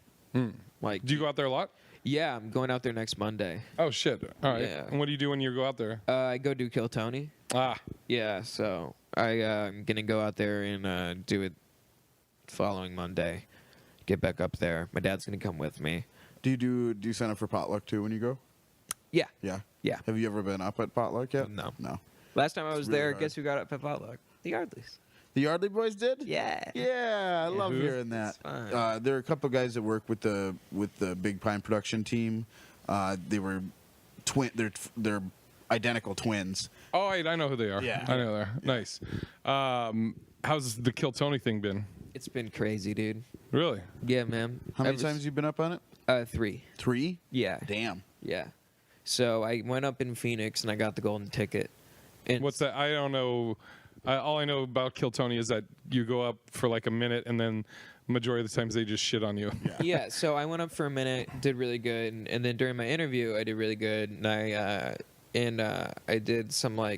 Like, Do you go out there a lot? yeah, I'm going out there next Monday. Oh shit! All right. Yeah. And what do you do when you go out there? I go do Kill Tony. Ah, Yeah, so I'm gonna go out there and do it following Monday. Get back up there. My dad's gonna come with me. Do you sign up for potluck too when you go? Yeah. Yeah. Yeah. Have you ever been up at potluck yet? No. No. Last time I was really there, hard. guess who got up at potluck? The Yardleys. The Yardley Boys did? Yeah. Yeah, I love Who? hearing that. It's fun. There are a couple guys that work with the Big Pine production team. They were they're identical twins. oh, I know who they are. Yeah. I know they're nice. How's the Kill Tony thing been? It's been crazy, dude. Really? Yeah, man. How many times you been up on it? 3. 3? Yeah. Damn. Yeah. So I went up in Phoenix and I got the golden ticket. And What's that? I don't know. All I know about Kill Tony is that you go up for like a minute, and then majority of the times they just shit on you. yeah, so I went up for a minute, did really good, and then during my interview I did really good, and I did some I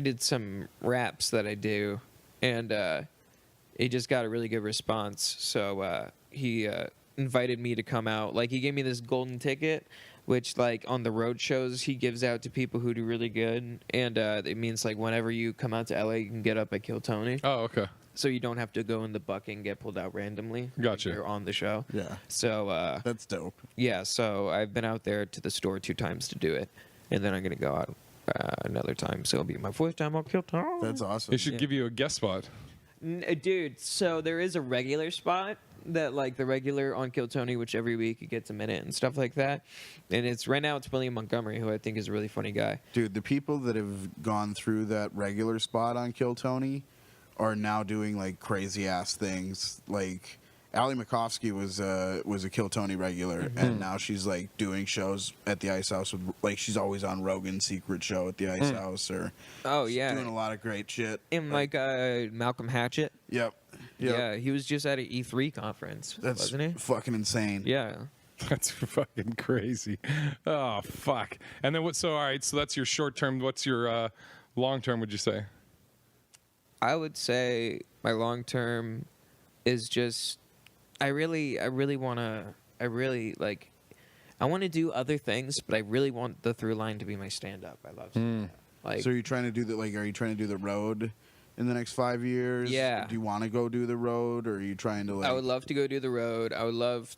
did some raps that I do, and it just got a really good response. So he invited me to come out. Like, he gave me this golden ticket, which like on the road shows he gives out to people who do really good, and it means like whenever you come out to LA, you can get up at Kill Tony. Oh, okay. so you don't have to go in the bucket and get pulled out randomly. Gotcha. When you're on the show. Yeah. So That's dope. yeah, so I've been out there to the store 2 times to do it, and then I'm gonna go out another time. So it'll be my 4th time on Kill Tony. That's awesome. They should give you a guest spot. Dude, so there is a regular spot that like the regular on Kill Tony, which every week he gets a minute and stuff like that. And it's right now it's William Montgomery, who I think is a really funny guy. Dude, the people that have gone through that regular spot on Kill Tony are now doing like crazy ass things. Like Allie Makovsky was a Kill Tony regular, and now she's like doing shows at the Ice House with like she's always on Rogan's Secret Show at the Ice House, or Oh she's yeah, doing a lot of great shit. and like Malcolm Hatchett. Yep. Yeah, he was just at an E3 conference, That's wasn't he? fucking insane. Yeah. That's fucking crazy. Oh fuck. And then what? So all right. So that's your short term. What's your long term? Would you say? I would say my long term is just I really want to I want to do other things, but I really want the through line to be my stand up. I love stand-up. Like So are you trying to do the are you trying to do the road in the next 5 years? Yeah. Do you want to go do the road, or are you trying to like? I would love to go do the road. I would love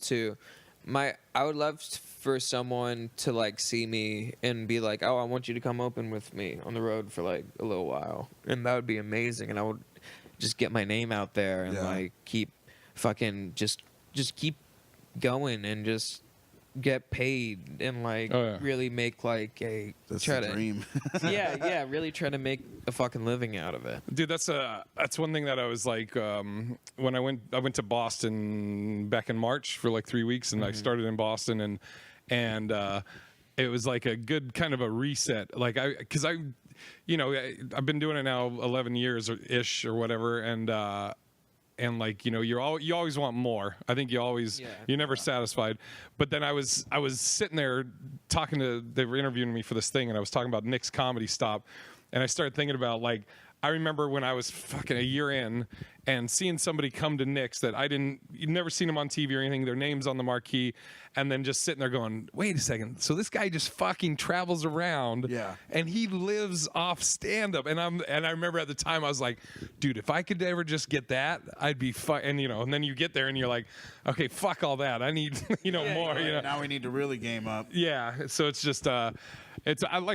for someone to like see me and be like, "Oh, I want you to come open with me on the road for like a little while." And that would be amazing, and I would just get my name out there and Yeah. like keep fucking just keep going and just get paid and like Oh, yeah. really make like a That's try the to dream. yeah, really try to make a fucking living out of it. Dude, that's one thing that I was like when I went to Boston back in March for like 3 weeks, and I started in Boston, and it was like a good kind of a reset. Like because I've been doing it now 11 years or ish or whatever, and like you always want more. I think you're never satisfied. But then I was sitting there they were interviewing me for this thing, and I was talking about Nick's Comedy Stop, and I started thinking about like I remember when I was fucking a year in and seeing somebody come to Nick's that you'd never seen them on TV or anything, their name's on the marquee, and then just sitting there going, wait a second, so this guy just fucking travels around, Yeah. and he lives off stand-up, and I remember at the time I was like, dude, if I could ever just get that, I'd be and then you get there and you're like, okay, fuck all that, I need more, Now we need to really game up. yeah, so it's just like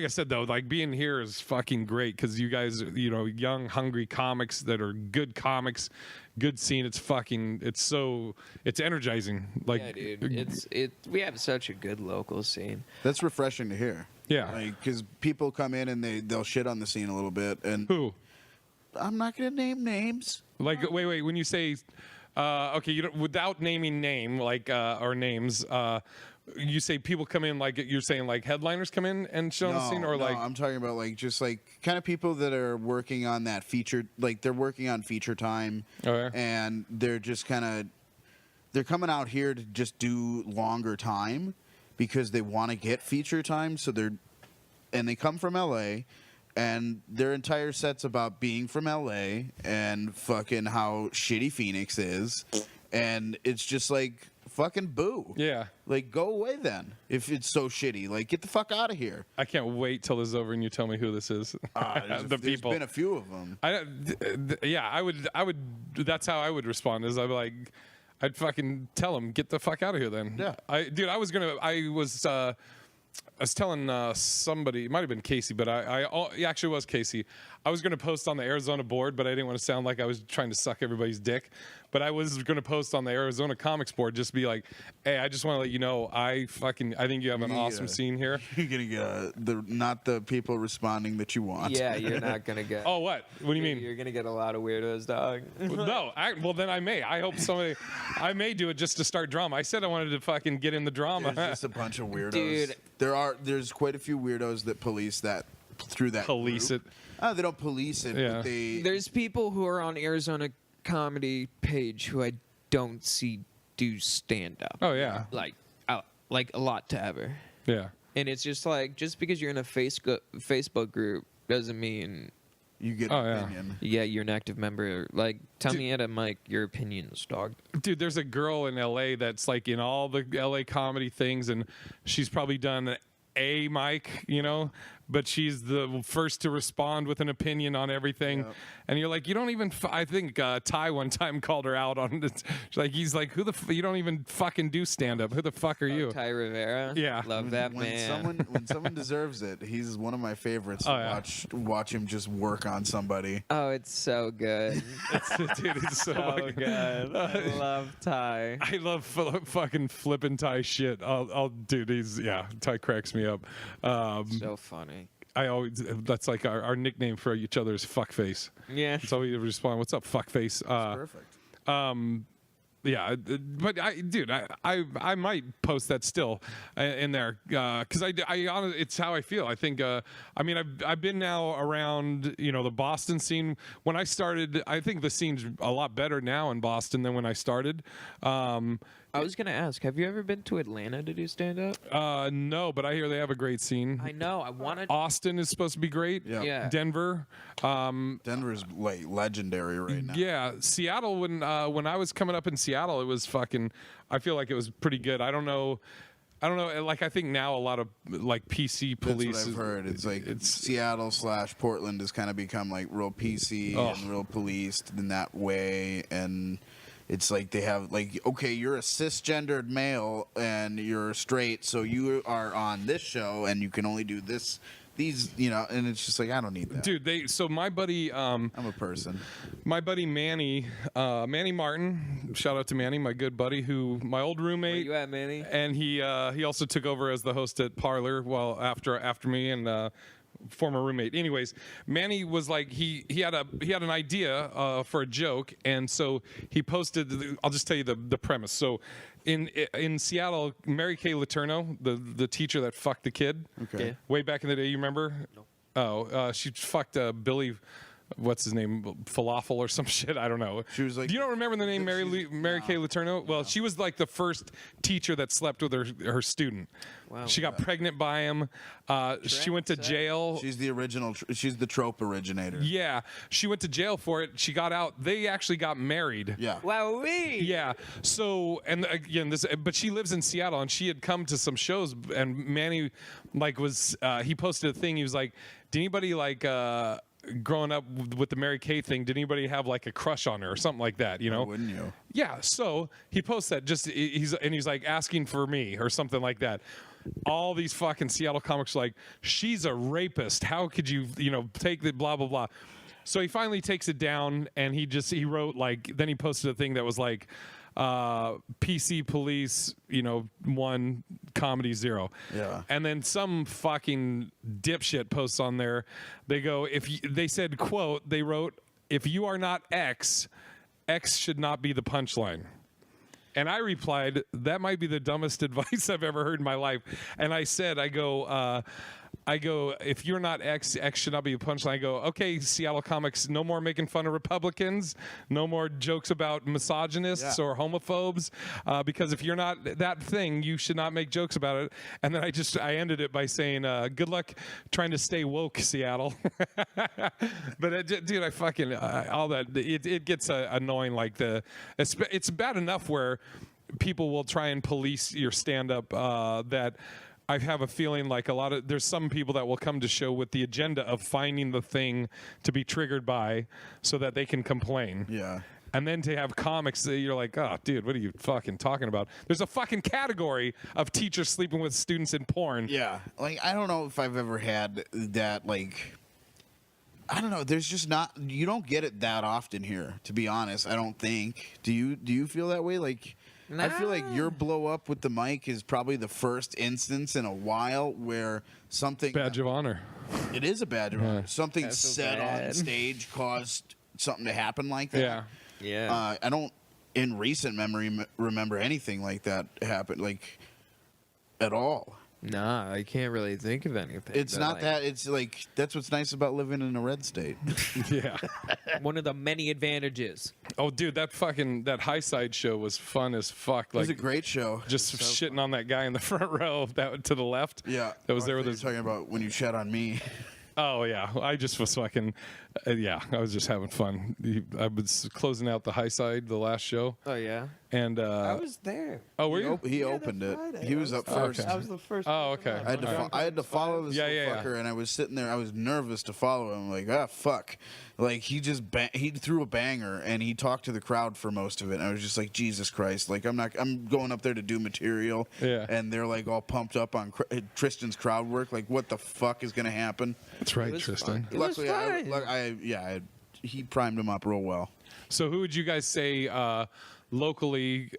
I said though, like being here is fucking great because you guys, young, hungry comics that are good comics, good scene. It's energizing. Like, Yeah, dude. We have such a good local scene. That's refreshing to hear. Yeah. Like, because people come in and they'll shit on the scene a little bit, and who? I'm not gonna name names. Like, wait. When you say, okay, without naming name, like or names, you say people come in like you're saying like headliners come in and show the scene, or no, like I'm talking about like just like kind of people that are working on that feature, like they're working on feature time, Okay. and they're just they're coming out here to just do longer time because they want to get feature time. So they come from LA, and their entire set's about being from LA and fucking how shitty Phoenix is, and it's just like fucking boo. yeah. Like, go away then. If it's so shitty, like, get the fuck out of here. I can't wait till this is over and you tell me who this is. There's people. been a few of them. I would. That's how I would respond. Is I'd fucking tell him, get the fuck out of here. Then, Yeah. I was telling somebody, it might have been Casey, but it actually was Casey. I was going to post on the Arizona board, but I didn't want to sound like I was trying to suck everybody's dick. But I was going to post on the Arizona Comics board, just be like, hey, I just want to let you know, I think you have an awesome scene here. You're gonna get not the people responding that you want. Yeah, you're not gonna get. Oh, what? What do you mean? You're gonna get a lot of weirdos, dog. No, well then I may. I hope I may do it just to start drama. I said I wanted to fucking get in the drama. There's just a bunch of weirdos. Dude. There's quite a few weirdos that police that through that Police group. it. They don't police it, Yeah. but they. There's people who are on Arizona Comedy page who I don't see do stand up. Oh yeah, Like a lot to ever. yeah. And it's just like, just because you're in a Facebook group doesn't mean You get Oh, an yeah. opinion. you're an active member. Like, tell me at a mic your opinions, dog. Dude, there's a girl in LA that's like in all the LA comedy things, and she's probably done a mic, but she's the first to respond with an opinion on everything. Yep. And you're like, you don't even. I think Ty one time called her out on it. He's like, who the? You don't even fucking do stand up. Who the fuck are you? Ty Rivera. Yeah. Love that man. When someone deserves it, he's one of my favorites to watch him just work on somebody. Oh, it's so good. Dude, it's so So good. I love Ty. I love fucking flipping Ty shit. Dude, Ty cracks me up. So funny. That's like our nickname for each other is fuckface. Yeah. So we respond, "What's up, fuckface?" Perfect. But I might post that still in there because I honestly, it's how I feel. I think I've been now around the Boston scene. When I started, I think the scene's a lot better now in Boston than when I started. I was gonna ask, have you ever been to Atlanta to do stand up? No, but I hear they have a great scene. I know. I wanted. Austin is supposed to be great. Yeah. Denver. Denver's like legendary right now. Yeah, Seattle. When I was coming up in Seattle, it was fucking. I feel like it was pretty good. I don't know. Like I think now a lot of like PC police. That's what I've heard. It's like Seattle / Portland has kind of become like real PC and real policed in that way, and it's like they have like, okay, you're a cisgendered male and you're straight, so you are on this show and you can only do these, and it's just like, I don't need that. Dude, so my buddy, I'm a person. my buddy Manny Martin, shout out to Manny, my good buddy, my old roommate. Where you at, Manny? And he also took over as the host at Parlor after me and former roommate. Anyways, Manny was like he had an idea for a joke, and so he posted. I'll just tell you the premise. So in Seattle, Mary Kay Letourneau, the teacher that fucked the kid, Okay. Yeah. way back in the day, you remember? No. Oh, she fucked Billy. What's his name? Falafel or some shit. I don't know. She was like, Do you don't remember the name Mary Kay Letourneau? Well, she was like the first teacher that slept with her student. Wow. She got pregnant by him. She went to jail. she's the original. She's the trope originator. Yeah, she went to jail for it. She got out. They actually got married. Yeah. Wow, Yeah. So, and again, but she lives in Seattle, and she had come to some shows, and Manny, he posted a thing. He was like, "Did anybody growing up with the Mary Kay thing, did anybody have like a crush on her or something like that? Why wouldn't you? Yeah. So he posts that he's like asking for me or something like that. All these fucking Seattle comics are like, she's a rapist. How could you, take the blah, blah, blah. So he finally takes it down, and he wrote then he posted a thing that was like, PC police, 1, comedy 0. Yeah. And then some fucking dipshit posts on there. They go, they said, quote, they wrote, "If you are not X, X should not be the punchline." And I replied, "That might be the dumbest advice I've ever heard in my life." And I said, I go, "If you're not X, X should not be a punchline." I go, "Okay, Seattle comics, no more making fun of Republicans, no more jokes about misogynists or homophobes, because if you're not that thing, you should not make jokes about it." And then I ended it by saying, "Good luck trying to stay woke, Seattle." But dude, I fucking all that it gets annoying. Like it's bad enough where people will try and police your stand-up that. I have a feeling like there's some people that will come to show with the agenda of finding the thing to be triggered by so that they can complain. Yeah. And then to have comics that you're like, "Oh, dude, what are you fucking talking about?" There's a fucking category of teachers sleeping with students in porn. Yeah. Like, I don't know if I've ever had that, I don't know. There's just not, you don't get it that often here, to be honest. I don't think. Do you feel that way? I feel like your blow up with the mic is probably the first instance in a while where something. Badge of honor. It is a badge of honor. Something That's so said on bad. stage caused something to happen like that. Yeah. Yeah. I don't, in recent memory, remember anything like that happen, at all. Nah, I can't really think of anything. It's not that. It's that's what's nice about living in a red state. Yeah. one of the many advantages. Oh, dude, that high side show was fun as fuck. It was a great show. Just shitting on that guy in the front row that to the left. Yeah. That was I there thought with you his. were talking about when you shat on me. Oh yeah, I just was fucking. I was just having fun. I was closing out the high side the last show. Oh yeah. And I was there. oh, were you? He Yeah, opened that it. Friday. He was up Oh, first. okay. I was the first. Oh, person okay. up. I had to, Alright. I had to follow this Yeah, little yeah, yeah. fucker, and I was sitting there. I was nervous to follow him. Like, ah, fuck. Like, he just he threw a banger, and he talked to the crowd for most of it. And I was just like, Jesus Christ! Like, I'm going up there to do material, Yeah. and they're like all pumped up on Tristan's crowd work. Like, what the fuck is gonna happen? That's right, It was Tristan. fun. It was fun. He primed him up real well. So who would you guys say locally?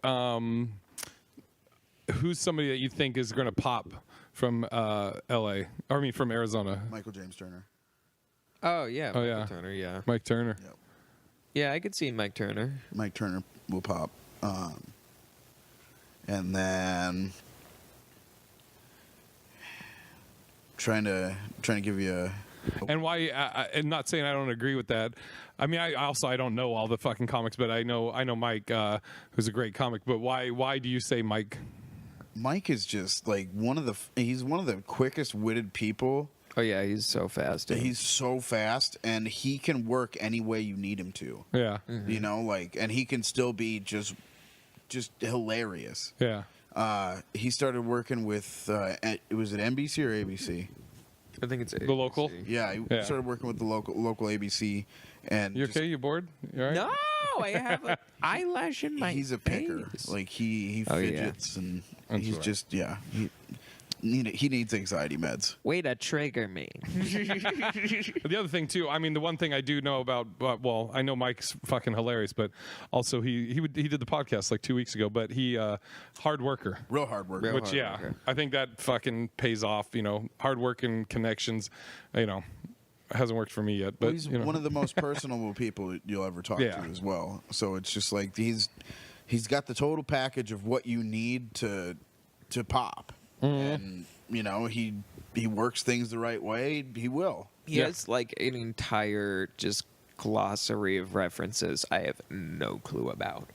Who's somebody that you think is going to pop from L.A. Or I mean from Arizona? Michael James Turner. Oh yeah. Oh, Michael yeah. Turner. Yeah. Mike Turner. Yep. Yeah, I could see Mike Turner. Mike Turner will pop. And then trying to give you a And why? And not saying I don't agree with that. I mean, I don't know all the fucking comics, but I know Mike, who's a great comic. But why do you say Mike? Mike is just like he's one of the quickest witted people. Oh yeah, he's so fast. Dude. He's so fast, and he can work any way you need him to. Yeah, You know, like, and he can still be just hilarious. yeah. He started working with was it NBC or ABC? I think it's The local? Yeah, he Yeah. started working with the local ABC, and You just- okay? You bored? You all right? No, I have an eyelash in my he's a picker. face. Like he Oh, yeah. fidgets and That's he's right. just he needs anxiety meds. Way to trigger me. The other thing too, I mean, the one thing I do know about, well, I know Mike's fucking hilarious, but also he did the podcast like 2 weeks ago. But he hard worker, Real hard work. Real which hard yeah, worker. I think that fucking pays off. You know, hard work and connections. You know, hasn't worked for me yet, but Well, he's you know. one of the most personable people you'll ever talk Yeah. to as well. So it's just like he's got the total package of what you need to pop, and you know he works things the right way. He will. He Yeah. has like an entire just glossary of references I have no clue about.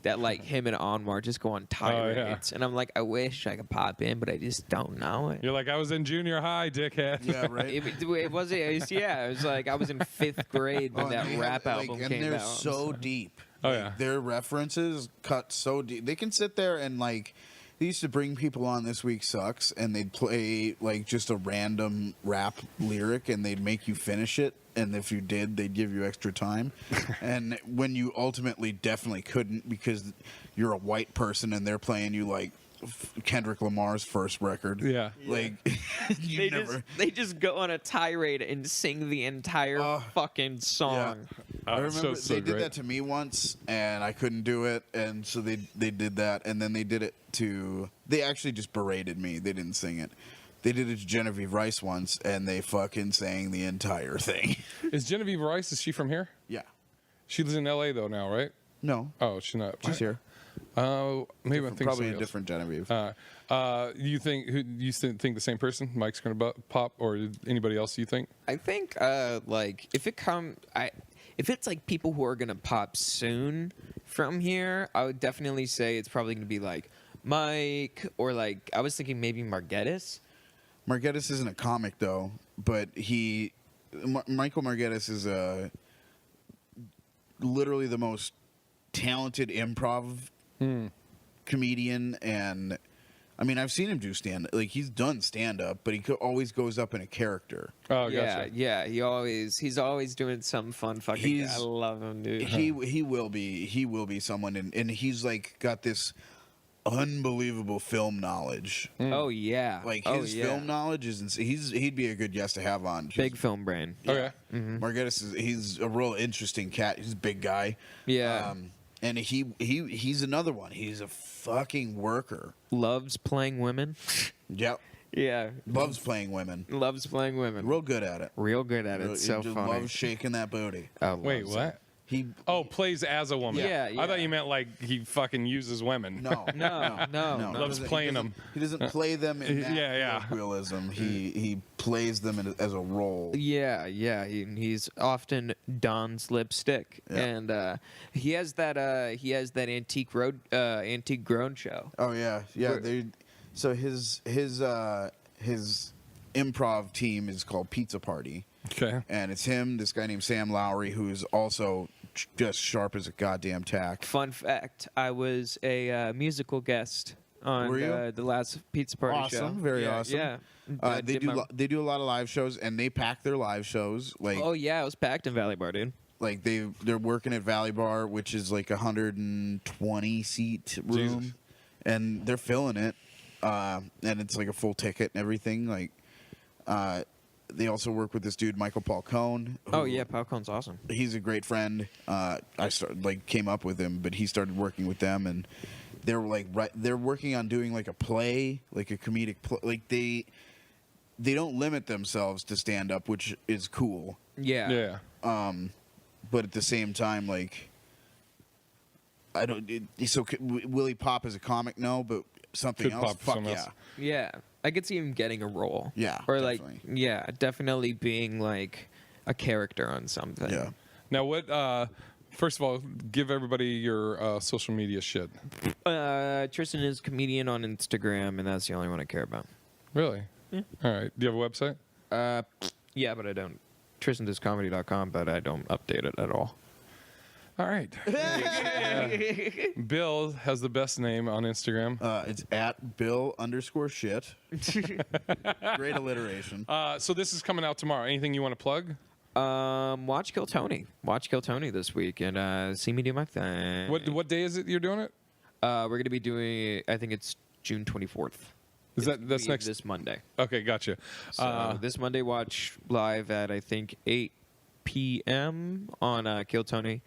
That like him and Anwar just go on tirades, and I'm like, I wish I could pop in, but I just don't know it. You're like, I was in junior high, dickhead. Yeah, right. It was yeah. It was like I was in 5th grade when Oh, that and they rap have, album and came they're out. so deep. Oh, Like, yeah. their references cut so deep. They can sit there and like they used to bring people on This Week Sucks, and they'd play like just a random rap lyric, and they'd make you finish it. And if you did, they'd give you extra time. And when you ultimately definitely couldn't because you're a white person and they're playing you like Kendrick Lamar's first record. Yeah. Like you They never. they just go on a tirade and sing the entire fucking song. I remember so they did great. that to me once, and I couldn't do it, and so they did that, and then they did it to. They actually just berated me. They didn't sing it. They did it to Genevieve Rice once, and they fucking sang the entire thing. Is Genevieve Rice? Is she from here? Yeah. She lives in L.A. though now, right? No. Oh, she's not. She's here. Oh, maybe I'm thinking Probably a somebody else. different Genevieve. You think the same person? Mike's going to pop, or anybody else? You think? I think like if it's like people who are gonna pop soon from here, I would definitely say it's probably gonna be like Mike, or like I was thinking maybe Margettis. Margettis isn't a comic though, but Michael Margettis is literally the most talented improv comedian, and I mean I've seen him do stand like he's done stand up, but he always goes up in a character. Oh, Yeah, gotcha. yeah. He's always doing some fun fucking. He's- I love him, dude. He will be someone, and he's like got this unbelievable film knowledge. Oh yeah, Like oh, his yeah. film knowledge is he'd be a good guest to have on. Big film brain. Okay. Margettis he's a real interesting cat. He's a big guy. Yeah. And he's another one. He's a fucking worker. Loves playing women. Yep. Yeah, Loves playing women. loves playing women. Real good at it. Real good at it. He So just funny. loves shaking that booty. Oh, Wait, loves what? He Oh, plays as a woman. Yeah, I thought yeah. you meant like he fucking uses women. no. No, no, No, no. Loves playing them. He doesn't play them in that Yeah. colloquialism. He plays them as a role. Yeah, yeah. He's often dons lipstick, Yeah. and he has that antique grown show. Oh yeah, yeah. Where- So his improv team is called Pizza Party, Okay. and it's him, this guy named Sam Lowry, who is also just sharp as a goddamn tack. Fun fact: I was a musical guest on Were you? the last pizza party show. Awesome, very Yeah, awesome. Yeah, I They did do my- they do a lot of live shows, and they pack their live shows like Oh yeah, it was packed in Valley Bar, dude. like they're working at Valley Bar, which is like 120 seat room, Jesus. and they're filling it, and it's like a full ticket and everything. Like, they also work with this dude Michael Paul Cohn. Oh yeah, Popcorn's awesome. He's a great friend. Came up with him, but he started working with them, and they're like they're working on doing like a play, like a comedic play. Like they don't limit themselves to stand up, which is cool. Yeah. Yeah. But at the same time, like I don't. Will he pop as a comic? No, but something Could else. pop Fuck something yeah. else. Yeah, I could see him getting a role. Yeah, or definitely. like, yeah, definitely being like a character on something. Yeah. Now, what? First of all, give everybody your social media shit. Tristan is comedian on Instagram, and that's the only one I care about. Really? Yeah. All right. Do you have a website? Yeah, but I don't. TristanDoesComedy.com, but I don't update it at all. All right. Bill has the best name on Instagram. It's at Bill_shit. Great alliteration. So this is coming out tomorrow. Anything you want to plug? Watch Kill Tony. Watch Kill Tony this week, and see me do my thing. What day is it you're doing it? We're gonna be doing. I think it's June 24th. That's next this Monday. Okay, gotcha. So this Monday, watch live at I think 8 p.m. on Kill Tony,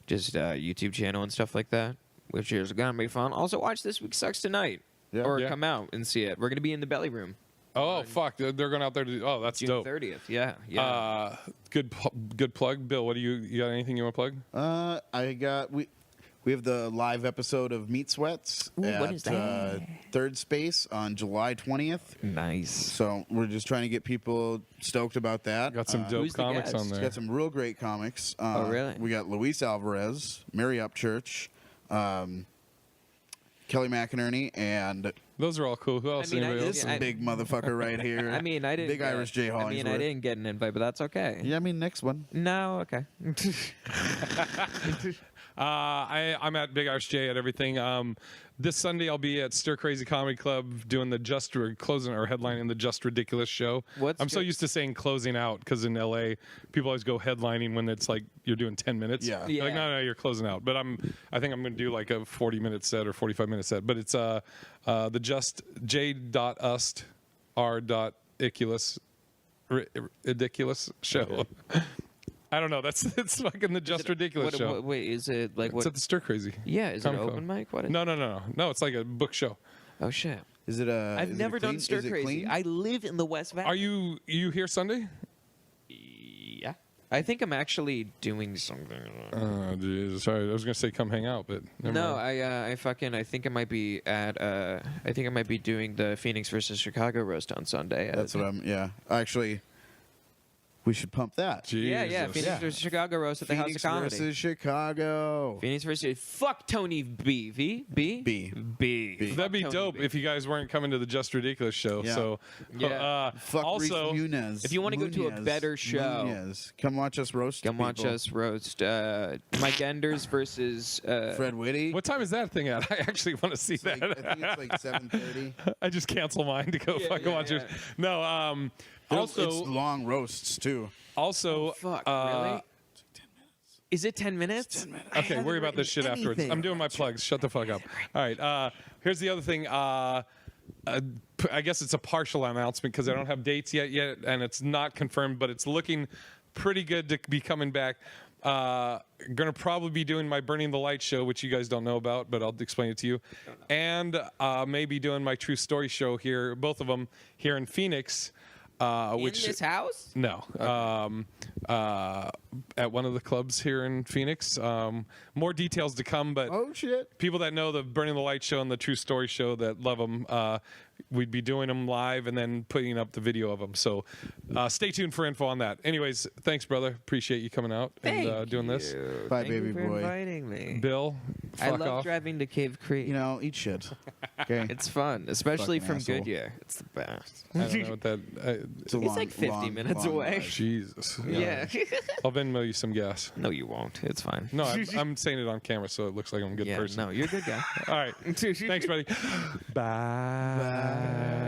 just YouTube channel and stuff like that, which is gonna be fun. Also, watch This Week Sucks Tonight, Yeah. or Yeah. come out and see it. We're gonna be in the belly room. Oh fuck, they're going out there to. Oh, that's June dope. 30th. Yeah, yeah. Good plug, Bill. What do you got? Anything you want to plug? We have the live episode of Meat Sweats Ooh, at what is that? Third Space on July 20th. Nice. So we're just trying to get people stoked about that. Got some dope Who's the comics guest? on there. Got some real great comics. Oh, really? We got Luis Alvarez, Mary Upchurch, Kelly McInerney, and Those are all cool. Who else? I mean, Anybody this else? big motherfucker right here. I mean, I didn't. Big Irish J. I mean, I Hollingsworth. didn't get an invite, but that's okay. Yeah, I mean, next one. No, okay. I'm at Big Irish J at everything. This Sunday I'll be at Stir Crazy Comedy Club doing the closing or headlining the Just Ridiculous show. I'm so used to saying closing out because in LA people always go headlining when it's like you're doing 10 minutes. Yeah. They're like, no, you're closing out. But I think I'm going to do like a 40-minute set or 45-minute set. But it's the Just J.Ust R.Iculus ridiculous show. I don't know. It's fucking the Just Ridiculous show. Wait, is it like It's what? at the Stir Crazy. Yeah, is it Comic an Con. open mic? What? No. It's like a book show. Oh shit! Is it a? I've is never it done clean? Stir Is it Crazy. clean? I live in the West Valley. Are you here Sunday? Yeah. I think I'm actually doing something. Oh, Jesus. Sorry, I was gonna say come hang out, but never No, mind. I think I might be at I think I might be doing the Phoenix versus Chicago roast on Sunday. That's what I'm. Yeah, actually, we should pump that. Yeah, Jesus. Phoenix versus Chicago roast at the Phoenix House of Comedy. versus Chicago. Phoenix versus fuck Tony B. B. That'd be Fuck Tony dope B. if you guys weren't coming to the Just Ridiculous show. Yeah. So, Yeah. Fuck also, Reese Muniz. if you wanna go to a Muniz. better show- Muniz. Come watch us roast. Come watch people. us roast Mike Enders versus Fred Whitty. what time is that thing at? I actually want to see It's like, that. I think it's like 7:30. I just cancel mine to go fucking watch yours. No, It's also, long roasts too. fuck, really? Is it 10 minutes? okay, worry about this shit afterwards. I'm doing my plugs. Shut the fuck up. All right. Here's the other thing. I guess it's a partial announcement because I don't have dates yet, and it's not confirmed, but it's looking pretty good to be coming back. Gonna probably be doing my Burning the Light show, which you guys don't know about, but I'll explain it to you. And maybe doing my True Story show here, both of them here in Phoenix. Which in this house? no, at one of the clubs here in Phoenix. More details to come, but Oh shit. people that know the Burning the Light show and the True Story show that love them, we'd be doing them live and then putting up the video of them. So stay tuned for info on that. Anyways, thanks, brother. Appreciate you coming out and doing this. Bye, Thank baby you for boy. inviting me. Bill, I fuck love off. driving to Cave Creek. Eat shit. Okay. It's fun, especially Fucking from asshole. Goodyear. It's the best. I don't know what that. It's a It's like 50 minutes away. ride. Jesus. Yeah. I'll Venmo you some gas. No, you won't. It's fine. No, I'm saying it on camera, so it looks like I'm a good Yeah, person. no, you're a good guy. All right. Thanks, buddy. Bye.